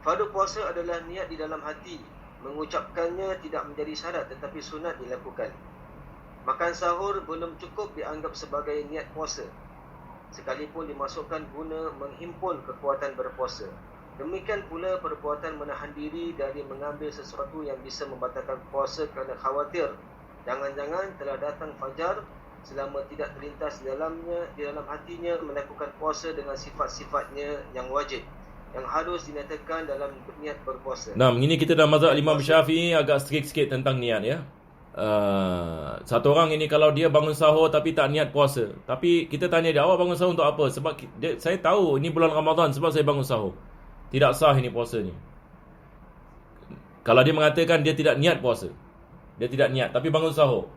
Fardu puasa adalah niat di dalam hati. Mengucapkannya tidak menjadi syarat tetapi sunat dilakukan. Makan sahur belum cukup dianggap sebagai niat puasa, sekalipun dimasukkan guna menghimpun kekuatan berpuasa. Demikian pula perbuatan menahan diri dari mengambil sesuatu yang bisa membatalkan puasa kerana khawatir jangan-jangan telah datang fajar selama tidak terlintas di dalam hatinya melakukan puasa dengan sifat-sifatnya yang wajib, yang harus dinyatakan dalam niat berpuasa. Nah, ini kita dah mazhab Imam Syafi'i agak strict sikit tentang niat ya. Satu orang ini kalau dia bangun sahur tapi tak niat puasa. Tapi kita tanya dia, awak bangun sahur untuk apa? Sebab saya tahu ini bulan Ramadan sebab saya bangun sahur. Tidak sah ini puasa ni. Kalau dia mengatakan dia tidak niat puasa, dia tidak niat tapi bangun sahur,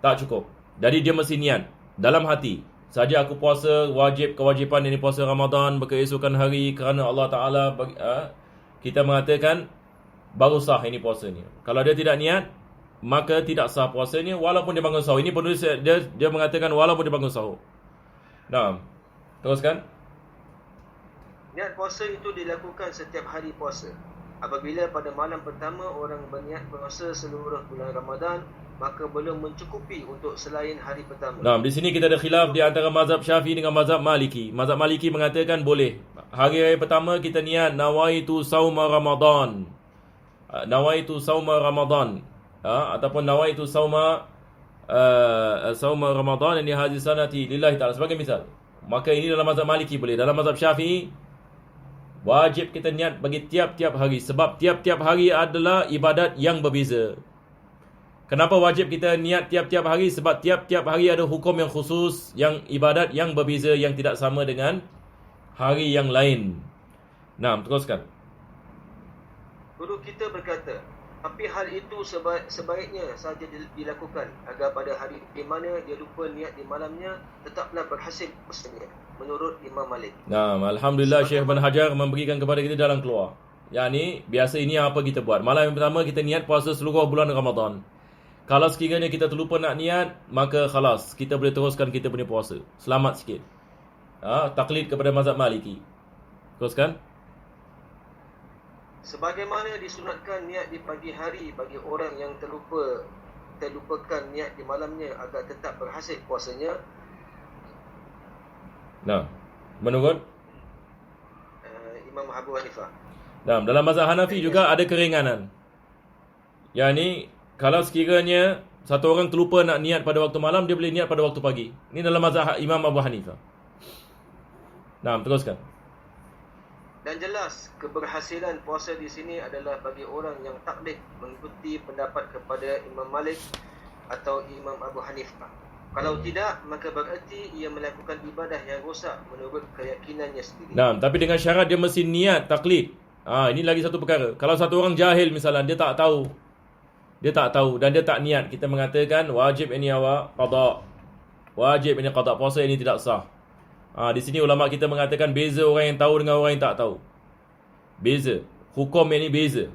tak cukup. Jadi dia mesti niat dalam hati. Saja aku puasa, kewajipan ini puasa Ramadan berkeesokan hari kerana Allah Ta'ala kita mengatakan baru sah ini puasa ni. Kalau dia tidak niat, maka tidak sah puasanya walaupun dia bangun sahur. Ini penulis dia mengatakan walaupun dia bangun sahur. Nah, teruskan. Niat puasa itu dilakukan setiap hari puasa. Apabila pada malam pertama orang berniat puasa seluruh bulan Ramadan, maka belum mencukupi untuk selain hari pertama. Nah, di sini kita ada khilaf di antara mazhab Syafi'i dengan mazhab Maliki. Mazhab Maliki mengatakan boleh. Hari pertama kita niat nawaitu sauma Ramadan. Nawaitu sauma Ramadan. Ataupun nawaitu sauma Ramadan ini hadis sanati lillahi ta'ala sebagai misal. Maka ini dalam mazhab Maliki boleh. Dalam mazhab Syafi'i wajib kita niat bagi tiap-tiap hari sebab tiap-tiap hari adalah ibadat yang berbeza. Kenapa wajib kita niat tiap-tiap hari? Sebab tiap-tiap hari ada hukum yang khusus, yang ibadat yang berbeza, yang tidak sama dengan hari yang lain. Nah, teruskan. Guru kita berkata, Tapi hal itu sebaiknya saja dilakukan agar pada hari di mana dia lupa niat di malamnya tetaplah berhasil puasanya, menurut Imam Malik. Nah, alhamdulillah Syekh Ibn Hajar memberikan kepada kita jalan keluar. Yang ni biasa ini apa kita buat. Malam yang pertama kita niat puasa seluruh bulan Ramadan. Kalau sekiranya kita terlupa nak niat, maka khalas, kita boleh teruskan kita punya puasa. Selamat sikit. Taklid kepada mazhab Maliki. Teruskan. Sebagaimana disunatkan niat di pagi hari bagi orang yang terlupakan niat di malamnya agar tetap berhasil puasanya. Nah, menurut Imam Abu Hanifah. Nah, dalam mazhab Hanafi juga ada keringanan. Yang ni, kalau sekiranya satu orang terlupa nak niat pada waktu malam, dia boleh niat pada waktu pagi. Ini dalam mazhab Imam Abu Hanifah. Nah, teruskan. Dan jelas keberhasilan puasa di sini adalah bagi orang yang taklid mengikuti pendapat kepada Imam Malik atau Imam Abu Hanifah. Kalau tidak, maka bererti ia melakukan ibadah yang rosak menurut keyakinannya sendiri. Nah, tapi dengan syarat dia mesti niat taklid. Ini lagi satu perkara. Kalau satu orang jahil misalnya, dia tak tahu dan dia tak niat, kita mengatakan wajib ini awak qada. Wajib ini qada, puasa ini tidak sah. Di sini ulama kita mengatakan beza orang yang tahu dengan orang yang tak tahu. Beza. Hukum ini beza.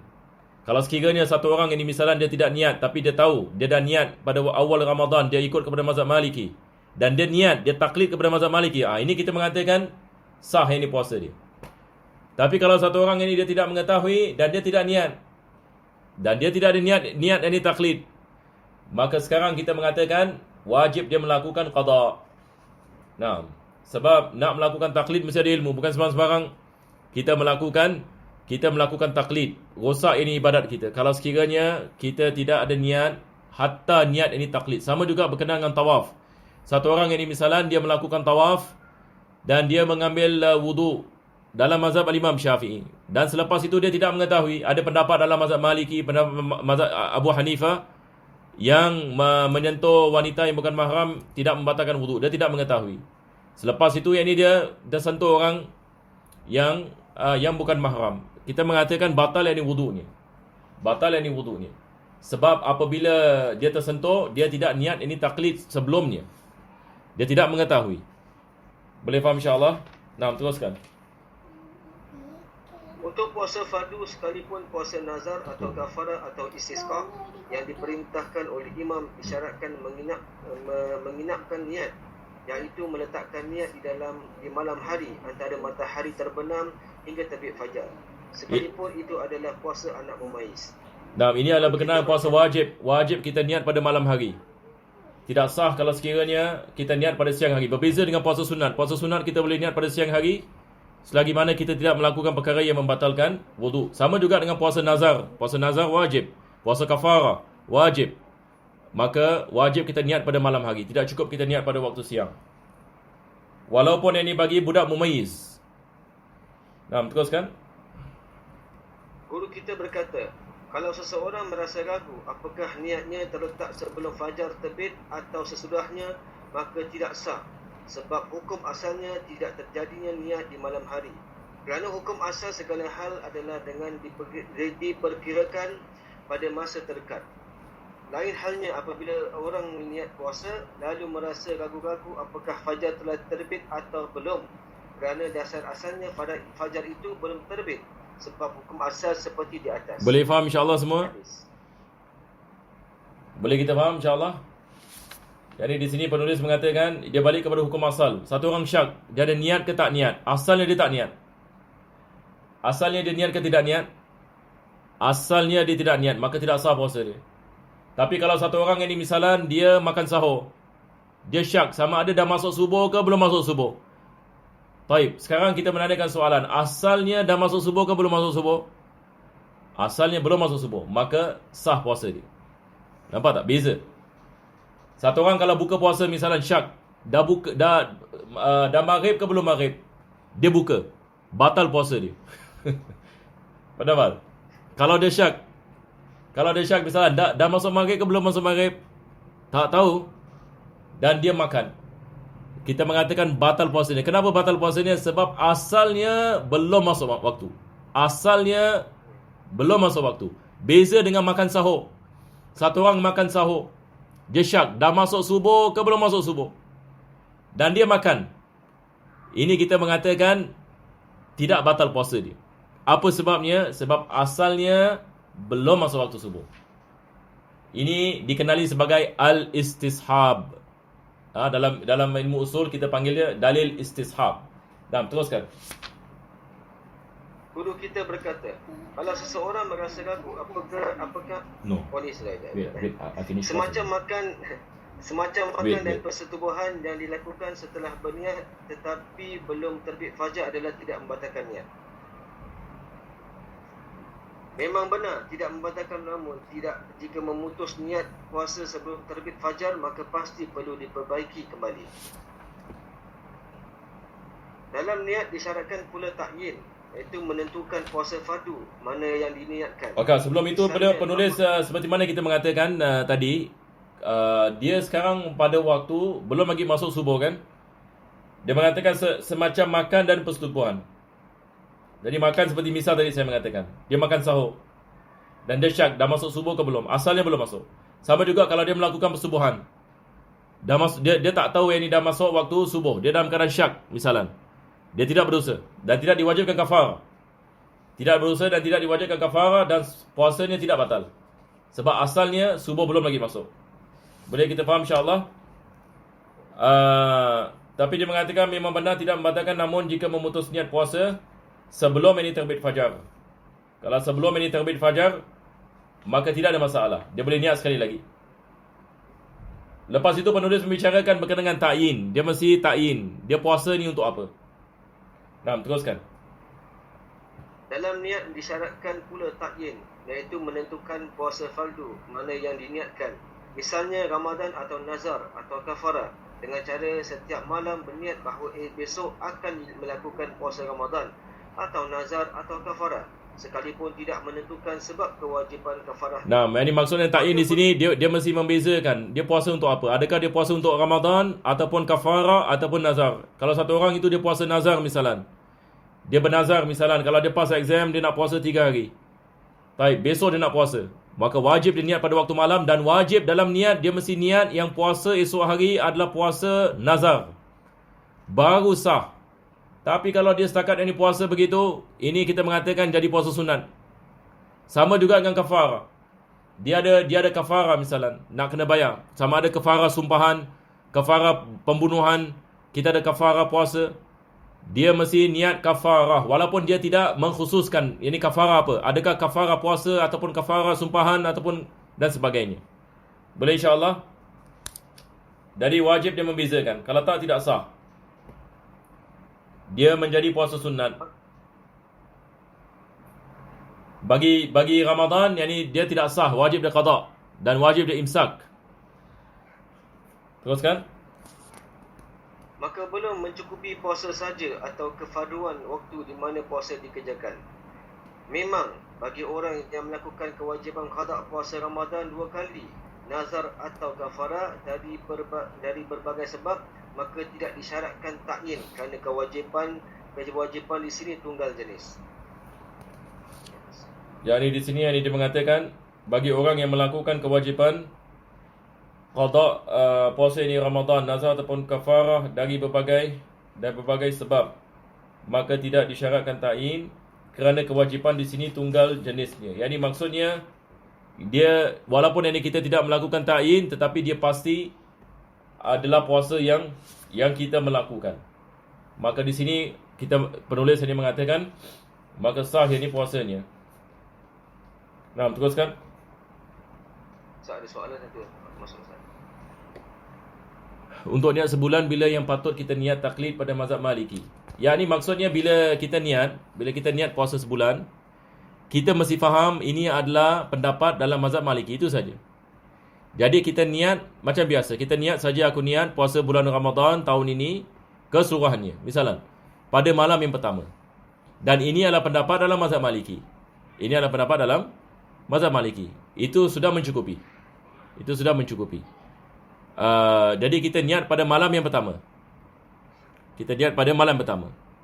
Kalau sekiranya satu orang ini misalnya dia tidak niat tapi dia tahu, dia dah niat pada awal Ramadan, dia ikut kepada mazhab Maliki dan dia niat, dia taklid kepada mazhab Maliki. Ini kita mengatakan sah ini puasa dia. Tapi kalau satu orang ini dia tidak mengetahui dan dia tidak niat dan dia tidak ada niat ini taklid, maka sekarang kita mengatakan wajib dia melakukan qada. Nah, sebab nak melakukan taklid mesti ada ilmu, bukan sembarang-sembarang kita melakukan taklid. Rosak ini ibadat kita. Kalau sekiranya kita tidak ada niat, hatta niat ini taklid. Sama juga berkenaan dengan tawaf. Satu orang ini misalnya dia melakukan tawaf dan dia mengambil wudu dalam mazhab Imam Syafi'i. Dan selepas itu dia tidak mengetahui. Ada pendapat dalam mazhab Maliki, pendapat mazhab Abu Hanifah yang menyentuh wanita yang bukan mahram tidak membatalkan wudu. Dia tidak mengetahui. Selepas itu yang ini dia sentuh orang yang bukan mahram. Kita mengatakan batal yang ini wudunya. Batal yang ini wudunya. Sebab apabila dia tersentuh, dia tidak niat ini taklid sebelumnya. Dia tidak mengetahui. Boleh faham insya-Allah? Nah, teruskan. Untuk puasa fardu sekalipun puasa nazar atau kafarah atau istisqa yang diperintahkan oleh imam disyaratkan menginapkan niat, iaitu meletakkan niat di malam hari antara matahari terbenam hingga terbit fajar. Sekalipun itu adalah puasa anak memais. Nah, ini adalah berkenaan puasa wajib. Wajib kita niat pada malam hari. Tidak sah kalau sekiranya kita niat pada siang hari. Berbeza dengan puasa sunat. Puasa sunat kita boleh niat pada siang hari selagi mana kita tidak melakukan perkara yang membatalkan wudu. Sama juga dengan puasa nazar. Puasa nazar wajib. Puasa kafarah wajib. Maka wajib kita niat pada malam hari. Tidak cukup kita niat pada waktu siang. Walaupun ini bagi budak mumayyiz. Nah, teruskan. Guru kita berkata, kalau seseorang merasa ragu apakah niatnya terletak sebelum fajar terbit atau sesudahnya, maka tidak sah. Sebab hukum asalnya tidak terjadinya niat di malam hari. Kerana hukum asal segala hal adalah dengan diperkirakan pada masa terdekat. Lain halnya apabila orang niat puasa lalu merasa ragu-ragu apakah fajar telah terbit atau belum. Kerana dasar asalnya fajar itu belum terbit. Sebab hukum asal seperti di atas. Boleh faham insya-Allah semua? Boleh kita faham insya-Allah? Jadi di sini penulis mengatakan dia balik kepada hukum asal. Satu orang syak, dia ada niat ke tak niat? Asalnya dia tak niat. Asalnya dia niat ke tidak niat? Asalnya dia tidak niat, maka tidak sah puasa dia. Tapi kalau satu orang ini misalnya dia makan sahur, dia syak sama ada dah masuk subuh ke belum masuk subuh. Baik, sekarang kita menanyakan soalan. Asalnya dah masuk subuh ke belum masuk subuh? Asalnya belum masuk subuh, maka sah puasa dia. Nampak tak? Beza. Satu orang kalau buka puasa misalnya syak, dah maghrib ke belum maghrib? Dia buka. Batal puasa dia. Padahal kalau dia syak misalnya dah masuk maghrib ke belum masuk maghrib? Tak tahu. Dan dia makan. Kita mengatakan batal puasanya. Kenapa batal puasanya? Sebab asalnya belum masuk waktu. Asalnya belum masuk waktu. Beza dengan makan sahur. Satu orang makan sahur, dia syak, dah masuk subuh ke belum masuk subuh, dan dia makan. Ini kita mengatakan tidak batal puasa dia. Apa sebabnya? Sebab asalnya belum masuk waktu subuh. Ini dikenali sebagai al-istishab. Dalam ilmu usul kita panggil dia dalil istishab. Dan teruskan. Guru kita berkata, kalau seseorang merasa ragu, apakah polis semacam makan dan persetubuhan yang dilakukan setelah berniat tetapi belum terbit fajar adalah tidak membatalkan niat. Memang benar tidak membatalkan, namun jika memutus niat puasa sebelum terbit fajar, maka pasti perlu diperbaiki kembali. Dalam niat disyaratkan pula ta'yin, iaitu menentukan puasa fardu mana yang diniatkan. Okey, sebelum itu penulis seperti mana kita mengatakan tadi, dia sekarang pada waktu belum lagi masuk subuh kan. Dia mengatakan semacam makan dan persetubuhan. Jadi makan seperti misal tadi saya mengatakan, dia makan sahur dan dia syak, dah masuk subuh ke belum? Asalnya belum masuk. Sama juga kalau dia melakukan persetubuhan, dia tak tahu yang ini dah masuk waktu subuh, dia dalam keadaan syak misalan, dia tidak berdosa dan tidak diwajibkan kafarah. Tidak berdosa dan tidak diwajibkan kafarah, dan puasanya tidak batal. Sebab asalnya subuh belum lagi masuk. Boleh kita faham insya-Allah? Tapi dia mengatakan memang benar tidak membatalkan, namun jika memutus niat puasa sebelum ini terbit fajar. Kalau sebelum ini terbit fajar, maka tidak ada masalah. Dia boleh niat sekali lagi. Lepas itu penulis membicarakan berkenaan dengan ta'yin. Dia mesti ta'yin. Dia puasa ni untuk apa? Nah, teruskan. Dalam niat disyaratkan pula ta'yin, iaitu menentukan puasa fardu mana yang diniatkan. Misalnya Ramadan atau nazar atau kafarah, dengan cara setiap malam berniat bahawa besok akan melakukan puasa Ramadan atau nazar atau kafarah, sekalipun tidak menentukan sebab kewajipan kafarah. Nah, ini maksudnya ta'yin di sini dia mesti membezakan dia puasa untuk apa. Adakah dia puasa untuk Ramadan ataupun kafarah ataupun nazar. Kalau satu orang itu dia puasa nazar misalan, dia bernazar misalan, kalau dia pass exam dia nak puasa 3 hari. Baik, besok dia nak puasa, maka wajib dia niat pada waktu malam, dan wajib dalam niat dia mesti niat yang puasa esok hari adalah puasa nazar, baru sah. Tapi kalau dia setakat ini puasa begitu, ini kita mengatakan jadi puasa sunat. Sama juga dengan kafarah. Dia ada kafarah misalan, nak kena bayar. Sama ada kafarah sumpahan, kafarah pembunuhan, kita ada kafarah puasa. Dia mesti niat kafarah walaupun dia tidak mengkhususkan ini kafarah apa. Adakah kafarah puasa ataupun kafarah sumpahan ataupun dan sebagainya. Boleh insya-Allah? Jadi wajib dia membezakan. Kalau tak, tidak sah. Dia menjadi puasa sunat. Bagi Ramadan, yakni dia tidak sah, wajib dia qada dan wajib dia imsak. Teruskan. Maka belum mencukupi puasa saja atau kefarduan waktu di mana puasa dikerjakan. Memang bagi orang yang melakukan kewajipan qada puasa Ramadan 2 kali, nazar atau kafarah dari berbagai sebab, maka tidak disyaratkan ta'yin kerana kewajipan di sini tunggal jenis. Jadi di sini yang dia mengatakan bagi orang yang melakukan kewajipan qada puasa ini Ramadan, nazar ataupun kafarah dari berbagai sebab, maka tidak disyaratkan ta'yin kerana kewajipan di sini tunggal jenisnya. Yani maksudnya dia walaupun ini kita tidak melakukan ta'yin, tetapi dia pasti adalah puasa yang kita melakukan. Maka di sini penulis ini mengatakan maka sah ini puasanya. Nah, teruskan. Ada soalan satu masuk Ustaz. Untuk niat sebulan bila yang patut kita niat taklid pada mazhab Maliki. Yang ni maksudnya bila kita niat puasa sebulan, kita mesti faham ini adalah pendapat dalam mazhab Maliki, itu saja. Jadi kita niat macam biasa. Kita niat saja, aku niat puasa bulan Ramadan tahun ini keseluruhannya. Misalnya pada malam yang pertama. Dan ini adalah pendapat dalam mazhab Maliki. Ini adalah pendapat dalam mazhab Maliki. Itu sudah mencukupi. Jadi kita niat pada malam yang pertama.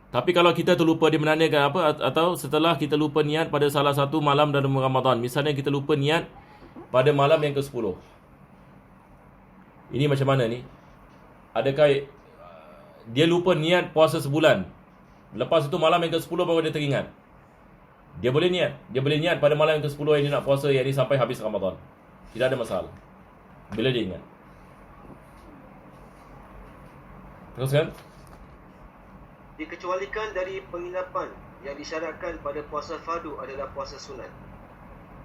Tapi kalau kita terlupa dia menandakan apa, atau setelah kita lupa niat pada salah satu malam dalam Ramadan. Misalnya kita lupa niat pada malam yang ke-10. Ini macam mana ni? Adakah dia lupa niat puasa sebulan, lepas itu malam yang ke-10 baru dia teringat? Dia boleh niat pada malam yang ke-10 yang dia nak puasa yang ini sampai habis Ramadan. Tidak ada masalah bila dia ingat. Teruskan. Dikecualikan dari penginapan yang disyaratkan pada puasa fardu adalah puasa sunat.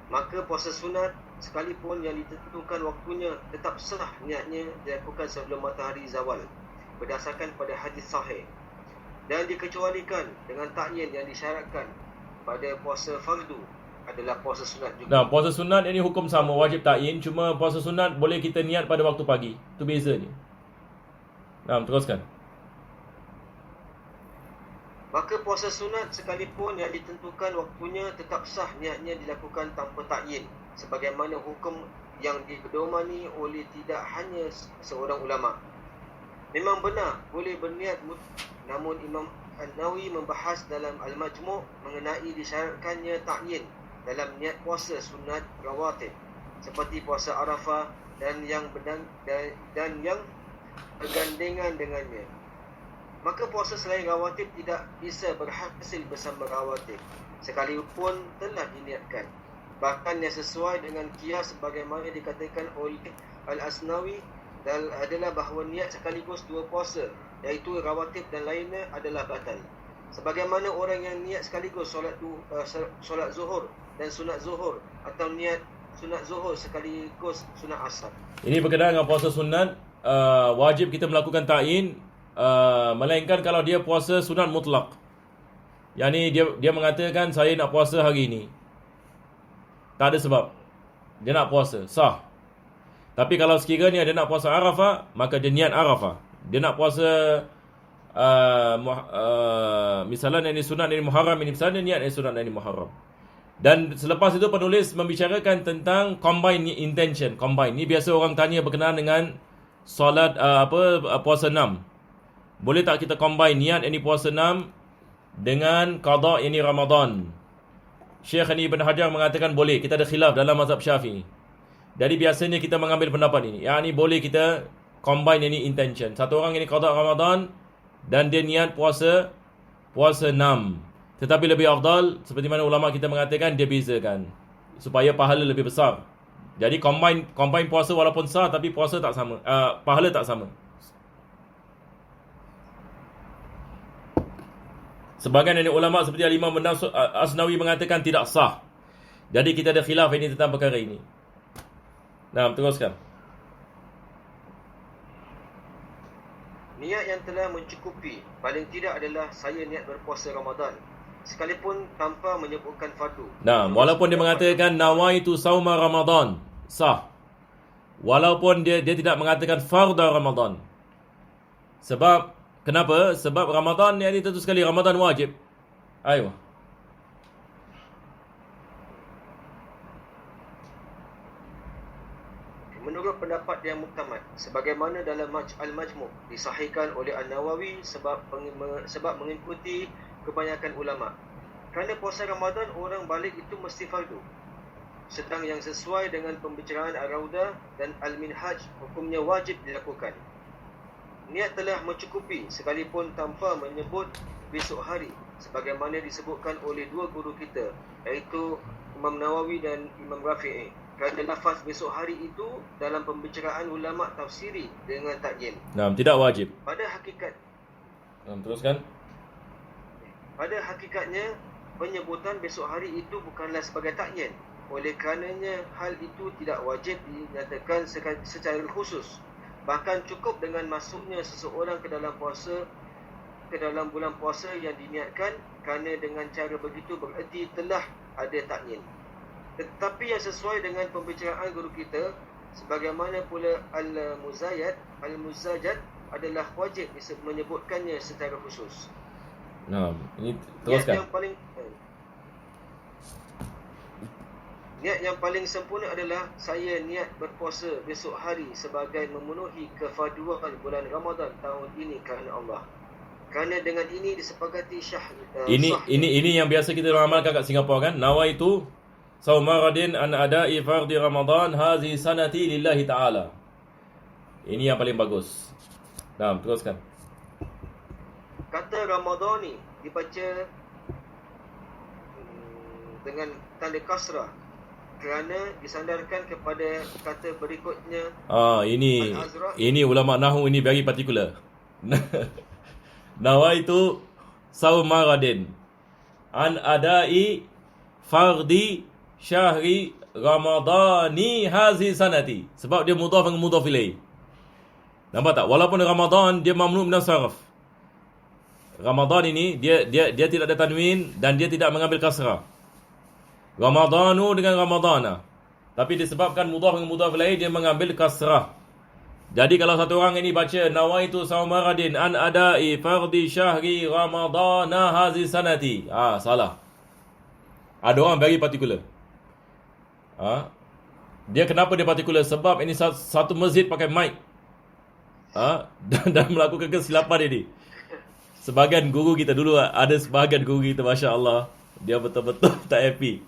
Maka puasa sunat sekalipun yang ditentukan waktunya tetap sah niatnya dilakukan sebelum matahari zawal berdasarkan pada hadis sahih. Dan dikecualikan dengan takyin yang disyaratkan pada puasa fardu adalah puasa sunat juga. Nah, puasa sunat ini hukum sama, wajib takyin. Cuma puasa sunat boleh kita niat pada waktu pagi. Itu beza ni. Nah, teruskan. Maka puasa sunat sekalipun yang ditentukan waktunya tetap sah niatnya dilakukan tanpa takyin, sebagaimana hukum yang dipedomani oleh tidak hanya seorang ulama. Memang benar boleh berniat namun Imam An-Nawawi membahas dalam Al-Majmu' mengenai disyaratkannya takyin dalam niat puasa sunat rawatib seperti puasa Arafah dan yang bergandengan dengannya. Maka puasa selain rawatib tidak bisa berhasil bersama rawatib sekalipun telah diniatkan. Bahkan yang sesuai dengan qiyas sebagaimana dikatakan oleh Al-Asnawi adalah bahawa niat sekaligus dua puasa, iaitu rawatib dan lainnya adalah batal. Sebagaimana orang yang niat sekaligus solat zuhur dan sunat zuhur, atau niat sunat zuhur sekaligus sunat asar. Ini berkenaan dengan puasa sunat, wajib kita melakukan ta'in, melainkan kalau dia puasa sunat mutlak. Yang ni dia mengatakan saya nak puasa hari ini, tak ada sebab, dia nak puasa, sah. Tapi kalau sekiranya dia nak puasa Arafah, maka dia niat Arafah. Dia nak puasa misalnya ini sunat ini Muharram, ini misalnya niat ini sunat ini Muharram. Dan selepas itu penulis membicarakan tentang combine intention. Combine ni biasa orang tanya berkenaan dengan solat puasa 6. Boleh tak kita combine niat ini puasa 6 dengan qada ini Ramadan? Syekh Ibn Hajar mengatakan boleh. Kita ada khilaf dalam mazhab Syafi'i. Jadi biasanya kita mengambil pendapat ini. Yang ini boleh kita combine ini intention. Satu orang ini qada Ramadan dan dia niat puasa 6. Tetapi lebih afdal, seperti mana ulama kita mengatakan, dia bezakan supaya pahala lebih besar. Jadi combine puasa walaupun sah, tapi puasa tak sama, pahala tak sama. Sebahagian dari ulama seperti Al-Imam Asnawi mengatakan tidak sah. Jadi kita ada khilaf ini tentang perkara ini. Nah, teruskan. Niat yang telah mencukupi paling tidak adalah saya niat berpuasa Ramadan, sekalipun tanpa menyebutkan fardu. Nah, walaupun dia mengatakan nawaitu sauma Ramadan, sah. Walaupun dia tidak mengatakan fardu Ramadan. Sebab kenapa? Sebab Ramadan ni tentu sekali Ramadan wajib. Ayo. Menurut pendapat yang muktamad, sebagaimana dalam Al-Majmu' disahihkan oleh An-Nawawi sebab mengikuti kebanyakan ulama, kerana puasa Ramadan orang balik itu mesti fardu. Sedang yang sesuai dengan pembicaraan Ar-Raudah dan Al-Minhaj, hukumnya wajib dilakukan. Niat telah mencukupi sekalipun tanpa menyebut besok hari, sebagaimana disebutkan oleh dua guru kita, iaitu Imam Nawawi dan Imam Rafi'i. Kerana lafaz besok hari itu dalam pembicaraan ulama tafsiri dengan takyin. Nah, tidak wajib. Pada hakikat. Teruskan. Pada hakikatnya, penyebutan besok hari itu bukanlah sebagai takyin. Oleh karenanya, hal itu tidak wajib dinyatakan secara khusus. Bahkan cukup dengan masuknya seseorang ke dalam bulan puasa yang diniatkan, kerana dengan cara begitu bererti telah ada takyin. Tetapi yang sesuai dengan pembicaraan guru kita, sebagaimana pula Al-Muzajjad adalah wajib menyebutkannya secara khusus. Nah, ini teruskan. Niat yang paling sempurna adalah saya niat berpuasa besok hari sebagai memenuhi kefarduan bulan Ramadan tahun ini kerana Allah. Kerana dengan ini disepakati Ini yang biasa kita amalkan kat Singapura kan. Nawaitu sauma ghadin an ada'i fardhi Ramadan hazi sanati lillahi ta'ala. Ini yang paling bagus. Nah, teruskan. Kata Ramadan ni dibaca dengan tanda kasrah kerana disandarkan kepada kata berikutnya. Ini ulama nahwu ini very particular. Nawaitu sauma ghadin an ada'i fardhi syahri Ramadani hazi sanati. Sebab dia mudhaf dengan mudhaf ilaih. Nampak tak? Walaupun Ramadan dia mamnu min as-sarf. Ramadan ini dia tidak ada tanwin dan dia tidak mengambil kasrah. Ramadanu dengan Ramadana. Tapi disebabkan mudhaf dengan mudhaf ilaih dia mengambil kasrah. Jadi kalau satu orang ini baca nawaitu sauma ghadin an ada'i fardhi syahri Ramadana hazi sanati. Salah. Ada orang very particular. Dia kenapa dia particular? Sebab ini satu masjid pakai mic. Dan melakukan kesilapan ini. Sebahagian guru kita dulu, ada sebahagian guru kita, Masya Allah, dia betul-betul tak happy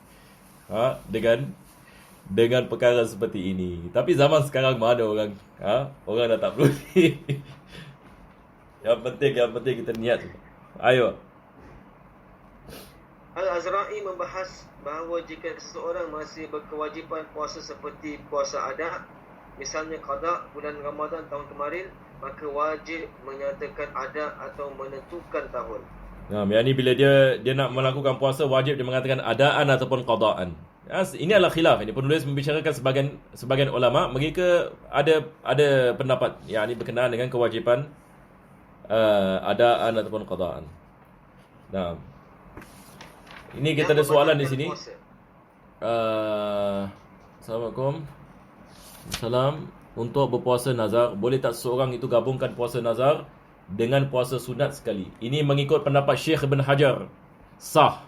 dengan perkara seperti ini. Tapi zaman sekarang mana orang orang dah tak perlu. Yang penting kita niat. Ayo. Al-Azra'i membahas bahawa jika seseorang masih berkewajipan puasa seperti puasa adat, misalnya qada bulan Ramadan tahun kemarin, maka wajib menyatakan adat atau menentukan tahun. Yang ni bila dia nak melakukan puasa, wajib dia mengatakan adaan ataupun qadaan. Ini adalah khilaf. Ini penulis membicarakan sebagian ulama, mereka ada pendapat yang ini berkenaan dengan kewajipan adaan ataupun qadaan. Nah, ini kita ada soalan di sini. Assalamualaikum. Salam. Untuk berpuasa nazar, boleh tak seorang itu gabungkan puasa nazar dengan puasa sunat sekali? Ini mengikut pendapat Syekh Ibn Hajar. Sah.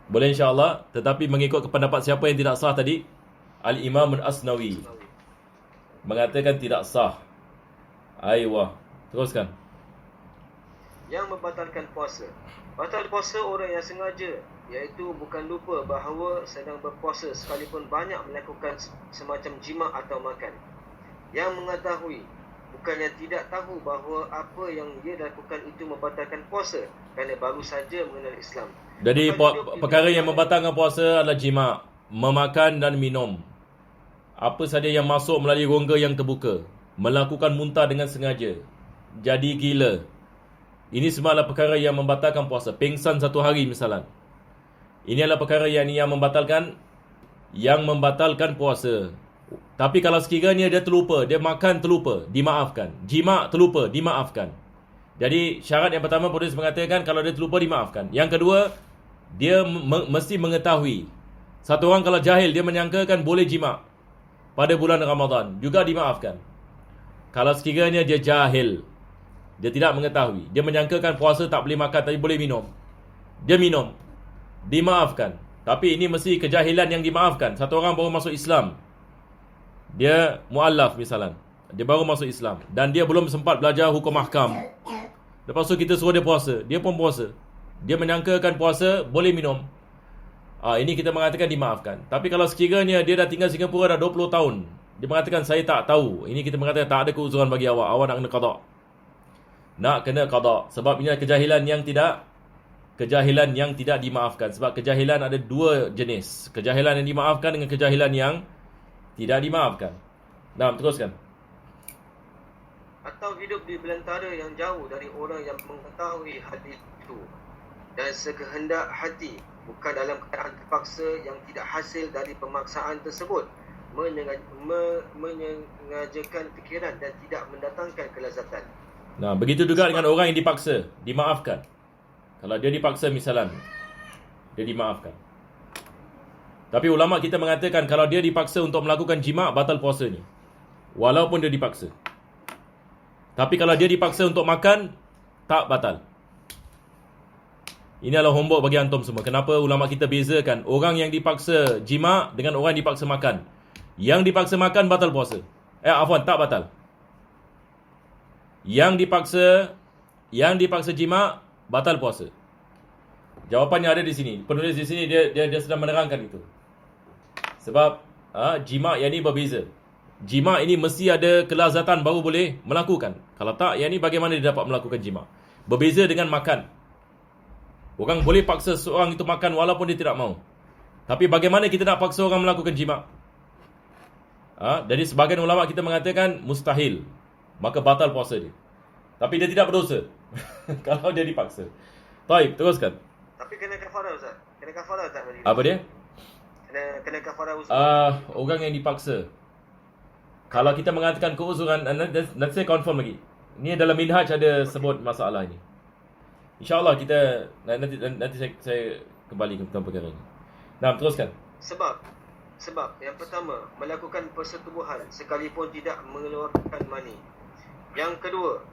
Boleh insya-Allah, tetapi mengikut pendapat siapa yang tidak sah tadi? Al-Imam Al-Asnawi mengatakan tidak sah. Aywa, teruskan. Yang membatalkan puasa. Batal puasa orang yang sengaja, iaitu bukan lupa bahawa sedang berpuasa sekalipun banyak melakukan semacam jima' atau makan. Yang mengetahui, bukannya tidak tahu bahawa apa yang dia lakukan itu membatalkan puasa kerana baru saja mengenal Islam. Jadi perkara yang membatalkan puasa adalah jima', memakan dan minum. Apa saja yang masuk melalui rongga yang terbuka, melakukan muntah dengan sengaja, jadi gila. Ini semua adalah perkara yang membatalkan puasa. Pingsan satu hari misalan. Ini adalah perkara yang membatalkan puasa. Tapi kalau sekiranya dia terlupa, dia makan terlupa, dimaafkan. Jima' terlupa, dimaafkan. Jadi syarat yang pertama penulis mengatakan kalau dia terlupa, dimaafkan. Yang kedua, dia mesti mengetahui. Satu orang kalau jahil, dia menyangkakan boleh jima' pada bulan Ramadan, juga dimaafkan. Kalau sekiranya dia jahil, dia tidak mengetahui, dia menyangkakan puasa tak boleh makan tapi boleh minum, dia minum, dimaafkan. Tapi ini mesti kejahilan yang dimaafkan. Satu orang baru masuk Islam, dia mu'allaf misalan, dia baru masuk Islam dan dia belum sempat belajar hukum ahkam. Lepas tu kita suruh dia puasa, dia pun puasa, dia menyangkakan puasa boleh minum. Ini kita mengatakan dimaafkan. Tapi kalau sekiranya dia dah tinggal Singapura dah 20 tahun, dia mengatakan saya tak tahu, ini kita mengatakan tak ada keuzuran bagi awak nak kena qada. Nak kena qada. Sebab ini kejahilan yang tidak dimaafkan. Sebab kejahilan ada dua jenis. Kejahilan yang dimaafkan dengan kejahilan yang tidak dimaafkan. Nah, teruskan. Atau hidup di belantara yang jauh dari orang yang mengetahui hadis itu dan sekehendak hati, bukan dalam keadaan terpaksa yang tidak hasil dari pemaksaan tersebut, menyengajakan fikiran dan tidak mendatangkan kelazatan. Nah, begitu juga dengan orang yang dipaksa, dimaafkan. Kalau dia dipaksa misalan, dia dimaafkan. Tapi ulama kita mengatakan kalau dia dipaksa untuk melakukan jima', batal puasanya. Walaupun dia dipaksa. Tapi kalau dia dipaksa untuk makan, tak batal. Ini adalah homework bagi antum semua. Kenapa ulama kita bezakan orang yang dipaksa jima' dengan orang yang dipaksa makan. Yang dipaksa makan batal puasa. Tak batal. Yang dipaksa jima batal puasa. Jawapannya ada di sini. Penulis di sini dia sedang menerangkan itu. Sebab jima yang ni berbeza. Jima ini mesti ada kelazatan baru boleh melakukan. Kalau tak, yang ni bagaimana dia dapat melakukan jima? Berbeza dengan makan. Orang boleh paksa seorang itu makan walaupun dia tidak mahu. Tapi bagaimana kita nak paksa orang melakukan jima? Jadi sebahagian ulama kita mengatakan mustahil. Maka batal puasa dia. Tapi dia tidak berdosa. Kalau dia dipaksa. Baik, teruskan. Tapi kena kafarah Ustaz. Kena kafarah tak tadi? Apa dia? Kena kafarah Ustaz. Orang yang dipaksa. Kalau kita mengatakan keuzuran, nanti saya confirm lagi. Ini dalam minhaj ada sebut masalah ini. InsyaAllah kita nanti saya kembali ke tentang perkara ini. Nah, teruskan. Sebab yang pertama, melakukan persetubuhan sekalipun tidak mengeluarkan mani. Yang kedua,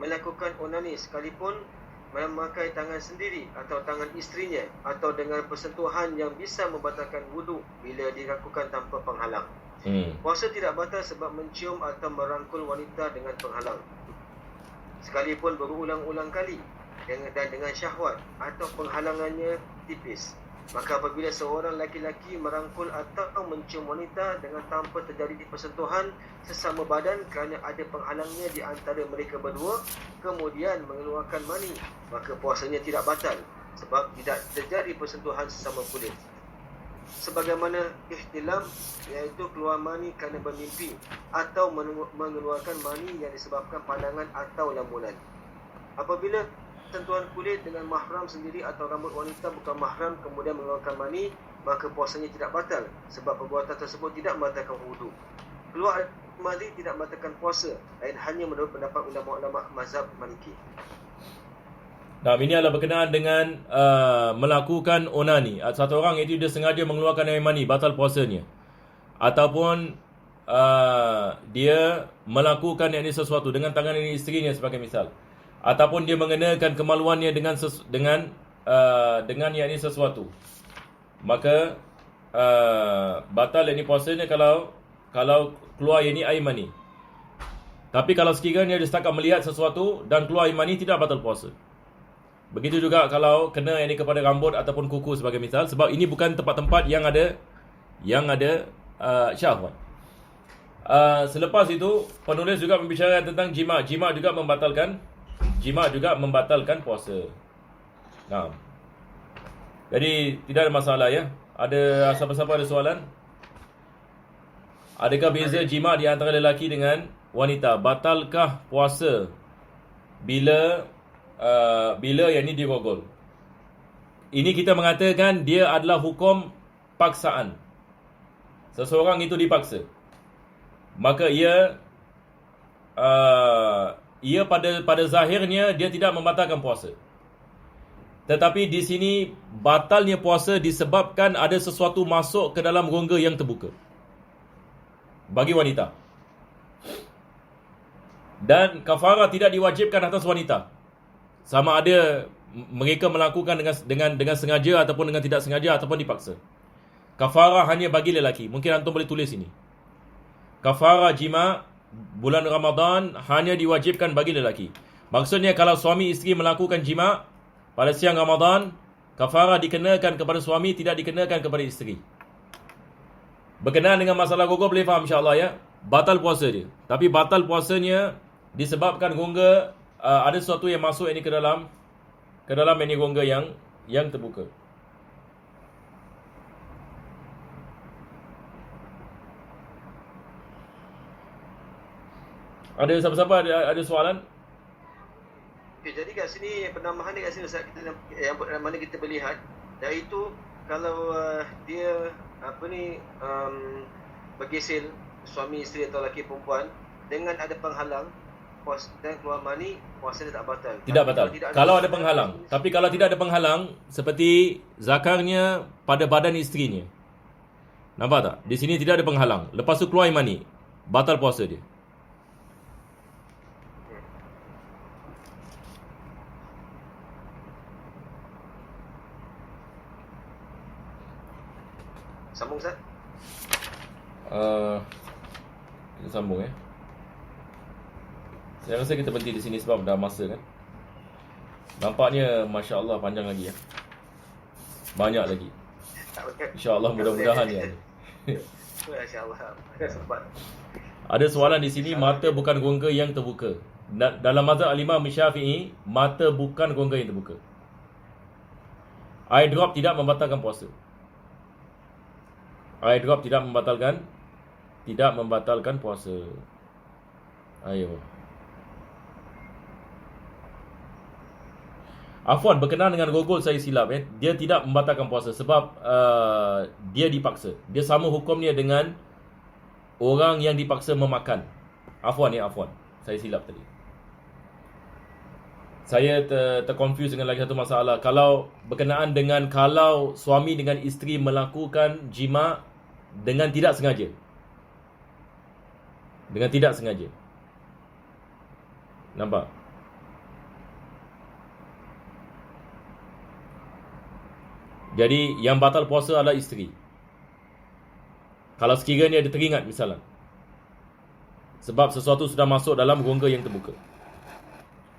melakukan onani sekalipun memakai tangan sendiri atau tangan isterinya atau dengan persentuhan yang bisa membatalkan wuduk bila dilakukan tanpa penghalang. Puasa tidak batal sebab mencium atau merangkul wanita dengan penghalang, sekalipun berulang-ulang kali dan dengan syahwat atau penghalangannya tipis. Maka apabila seorang laki-laki merangkul atau mencium wanita dengan tanpa terjadi persentuhan sesama badan kerana ada penghalangnya di antara mereka berdua, kemudian mengeluarkan mani, maka puasanya tidak batal sebab tidak terjadi persentuhan sesama kulit. Sebagaimana ihtilam, iaitu keluar mani kerana bermimpi atau mengeluarkan mani yang disebabkan pandangan atau lamunan. Apabila sentuhan kulit dengan mahram sendiri atau rambut wanita bukan mahram kemudian mengeluarkan mani, maka puasanya tidak batal sebab perbuatan tersebut tidak membatalkan wudu. Keluar mani tidak membatalkan puasa, lain hanya menurut pendapat ulama-ulama mazhab Maliki. Nah, ini adalah berkenaan dengan melakukan onani. Satu orang itu dia sengaja mengeluarkan air mani, batal puasanya. Ataupun dia melakukan yang ini sesuatu dengan tangan ini isterinya sebagai misal. Ataupun dia mengenakan kemaluannya dengan yang ini sesuatu. Maka batal yang ini puasanya kalau keluar yang ini air mani. Tapi kalau sekiranya dia setakat melihat sesuatu dan keluar air mani, tidak batal puasa. Begitu juga kalau kena ini kepada rambut ataupun kuku sebagai misal, sebab ini bukan tempat-tempat yang ada syahwat. Selepas itu penulis juga membicarakan tentang jima. Jima juga membatalkan puasa. Nah. Jadi tidak ada masalah ya. Ada siapa-siapa ada soalan? Adakah beza jima di antara lelaki dengan wanita? Batalkah puasa bila yang ini dirogol? Ini kita mengatakan dia adalah hukum paksaan. Seseorang itu dipaksa. Maka ia pada zahirnya dia tidak membatalkan puasa. Tetapi di sini batalnya puasa disebabkan ada sesuatu masuk ke dalam rongga yang terbuka bagi wanita. Dan kafarah tidak diwajibkan atas wanita. Sama ada mereka melakukan dengan sengaja ataupun dengan tidak sengaja ataupun dipaksa. Kafarah hanya bagi lelaki. Mungkin antum boleh tulis ini. Kafarah jima bulan Ramadan hanya diwajibkan bagi lelaki. Maksudnya kalau suami isteri melakukan jima pada siang Ramadan, kafarah dikenakan kepada suami, tidak dikenakan kepada isteri. Berkenaan dengan masalah rongga boleh faham insya-Allah ya. Batal puasa dia. Tapi batal puasanya disebabkan rongga ada sesuatu yang masuk ini ke dalam ini rongga yang terbuka. Ada siapa-siapa ada soalan? Okay, jadi kat sini penambahan dia kat sini Ustaz, yang mana kita melihat, iaitu kalau dia bergesil suami isteri atau lelaki perempuan dengan ada penghalang dan keluar mani, puasa dia tak batal. Tidak batal. Kalau ada penghalang. Tapi kalau tidak ada penghalang, seperti zakarnya pada badan isterinya. Nampak tak? Di sini tidak ada penghalang. Lepas tu keluar mani, batal puasa dia. Sambung Ustaz. Kita sambung Saya rasa kita berhenti di sini sebab dah masa kan. Nampaknya Masya Allah panjang lagi ya. Banyak lagi. InsyaAllah mudah-mudahan ya. InsyaAllah. Ada sempat. Ada soalan di sini, mata bukan rongga yang terbuka. Dalam mazhab Al-Imam Syafi'i, mata bukan rongga yang terbuka. Air drop tidak membatalkan puasa. Air drop tidak membatalkan puasa. Ayo. Afwan, berkenaan dengan rogol saya silap dia tidak membatalkan puasa sebab dia dipaksa. Dia sama hukumnya dengan orang yang dipaksa memakan. Afwan. Saya silap tadi. Saya terconfuse dengan lagi satu masalah. Kalau berkenaan dengan kalau suami dengan isteri melakukan jima dengan tidak sengaja. Dengan tidak sengaja. Nampak? Jadi yang batal puasa adalah isteri. Kalau sekiranya dia teringat misalnya, sebab sesuatu sudah masuk dalam rongga yang terbuka,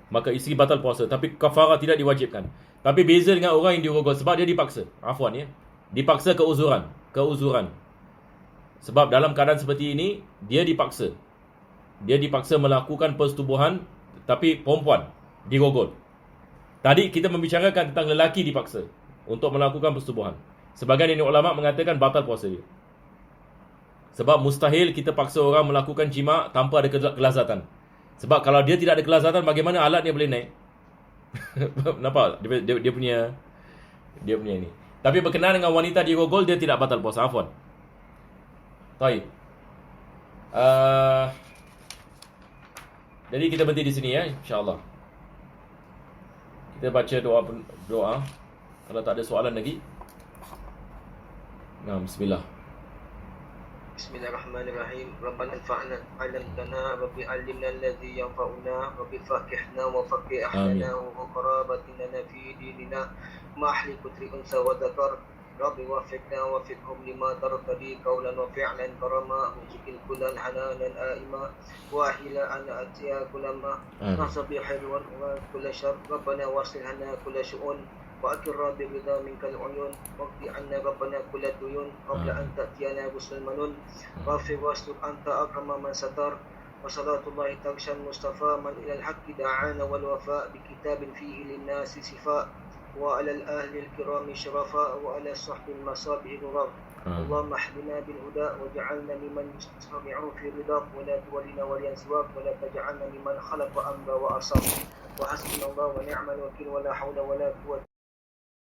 maka isteri batal puasa. Tapi kafarah tidak diwajibkan. Tapi beza dengan orang yang dirogol sebab dia dipaksa. Afwan ya. Dipaksa keuzuran. Sebab dalam keadaan seperti ini, dia dipaksa. Dia dipaksa melakukan persetubuhan, tapi perempuan dirogol. Tadi kita membicarakan tentang lelaki dipaksa untuk melakukan persetubuhan. Sebagian ini ulama mengatakan batal puasa dia. Sebab mustahil kita paksa orang melakukan jima tanpa ada kelazatan. Sebab kalau dia tidak ada kelazatan, bagaimana alat dia boleh naik? Nampak? Dia punya ini. Tapi berkenaan dengan wanita dirogol, dia tidak batal puasa. Afwan. Baik. Jadi kita berhenti di sini ya, insya-Allah. Kita baca doa. Kalau tak ada soalan lagi. Bismillah. Bismillahirrahmanirrahim. Rabbana anfa'na 'allamtana wa bi'allimna alladhi yanfa'una wa bifaqihna wa faqih ahlana wa qarabatina fi dinina ma ahli kutri unsa wa dhakar. Rabbi wafiqna wa fiqhum lima tartadi qawlan wa fi'lan karama mujikil kulan halalan a'ima wa ahila ana atiya kulama nasabi hayrwan wa kulla syar. Rabbana wasil hana kulla syu'un وأكر ربي بذا منك العيون واقضي عنا ربنا كل الديون قبل أن تأتينا غسل المنون غفر واستر أنت أكرم من ستر وصلاة الله تغشى المصطفى من إلى الحق دعانا والوفاء بكتاب فيه للناس صفاء وعلى الأهل الكرام شرفاء وعلى الصحب المصابح نور اللهم احلنا بالهدى واجعلنا ممن يستمعون في رضاك ولا تولنا وليا سواك ولا تجعلنا ممن خلق أمر وأصاب وحسبنا الله ونعم الوكيل ولا حول ولا قوة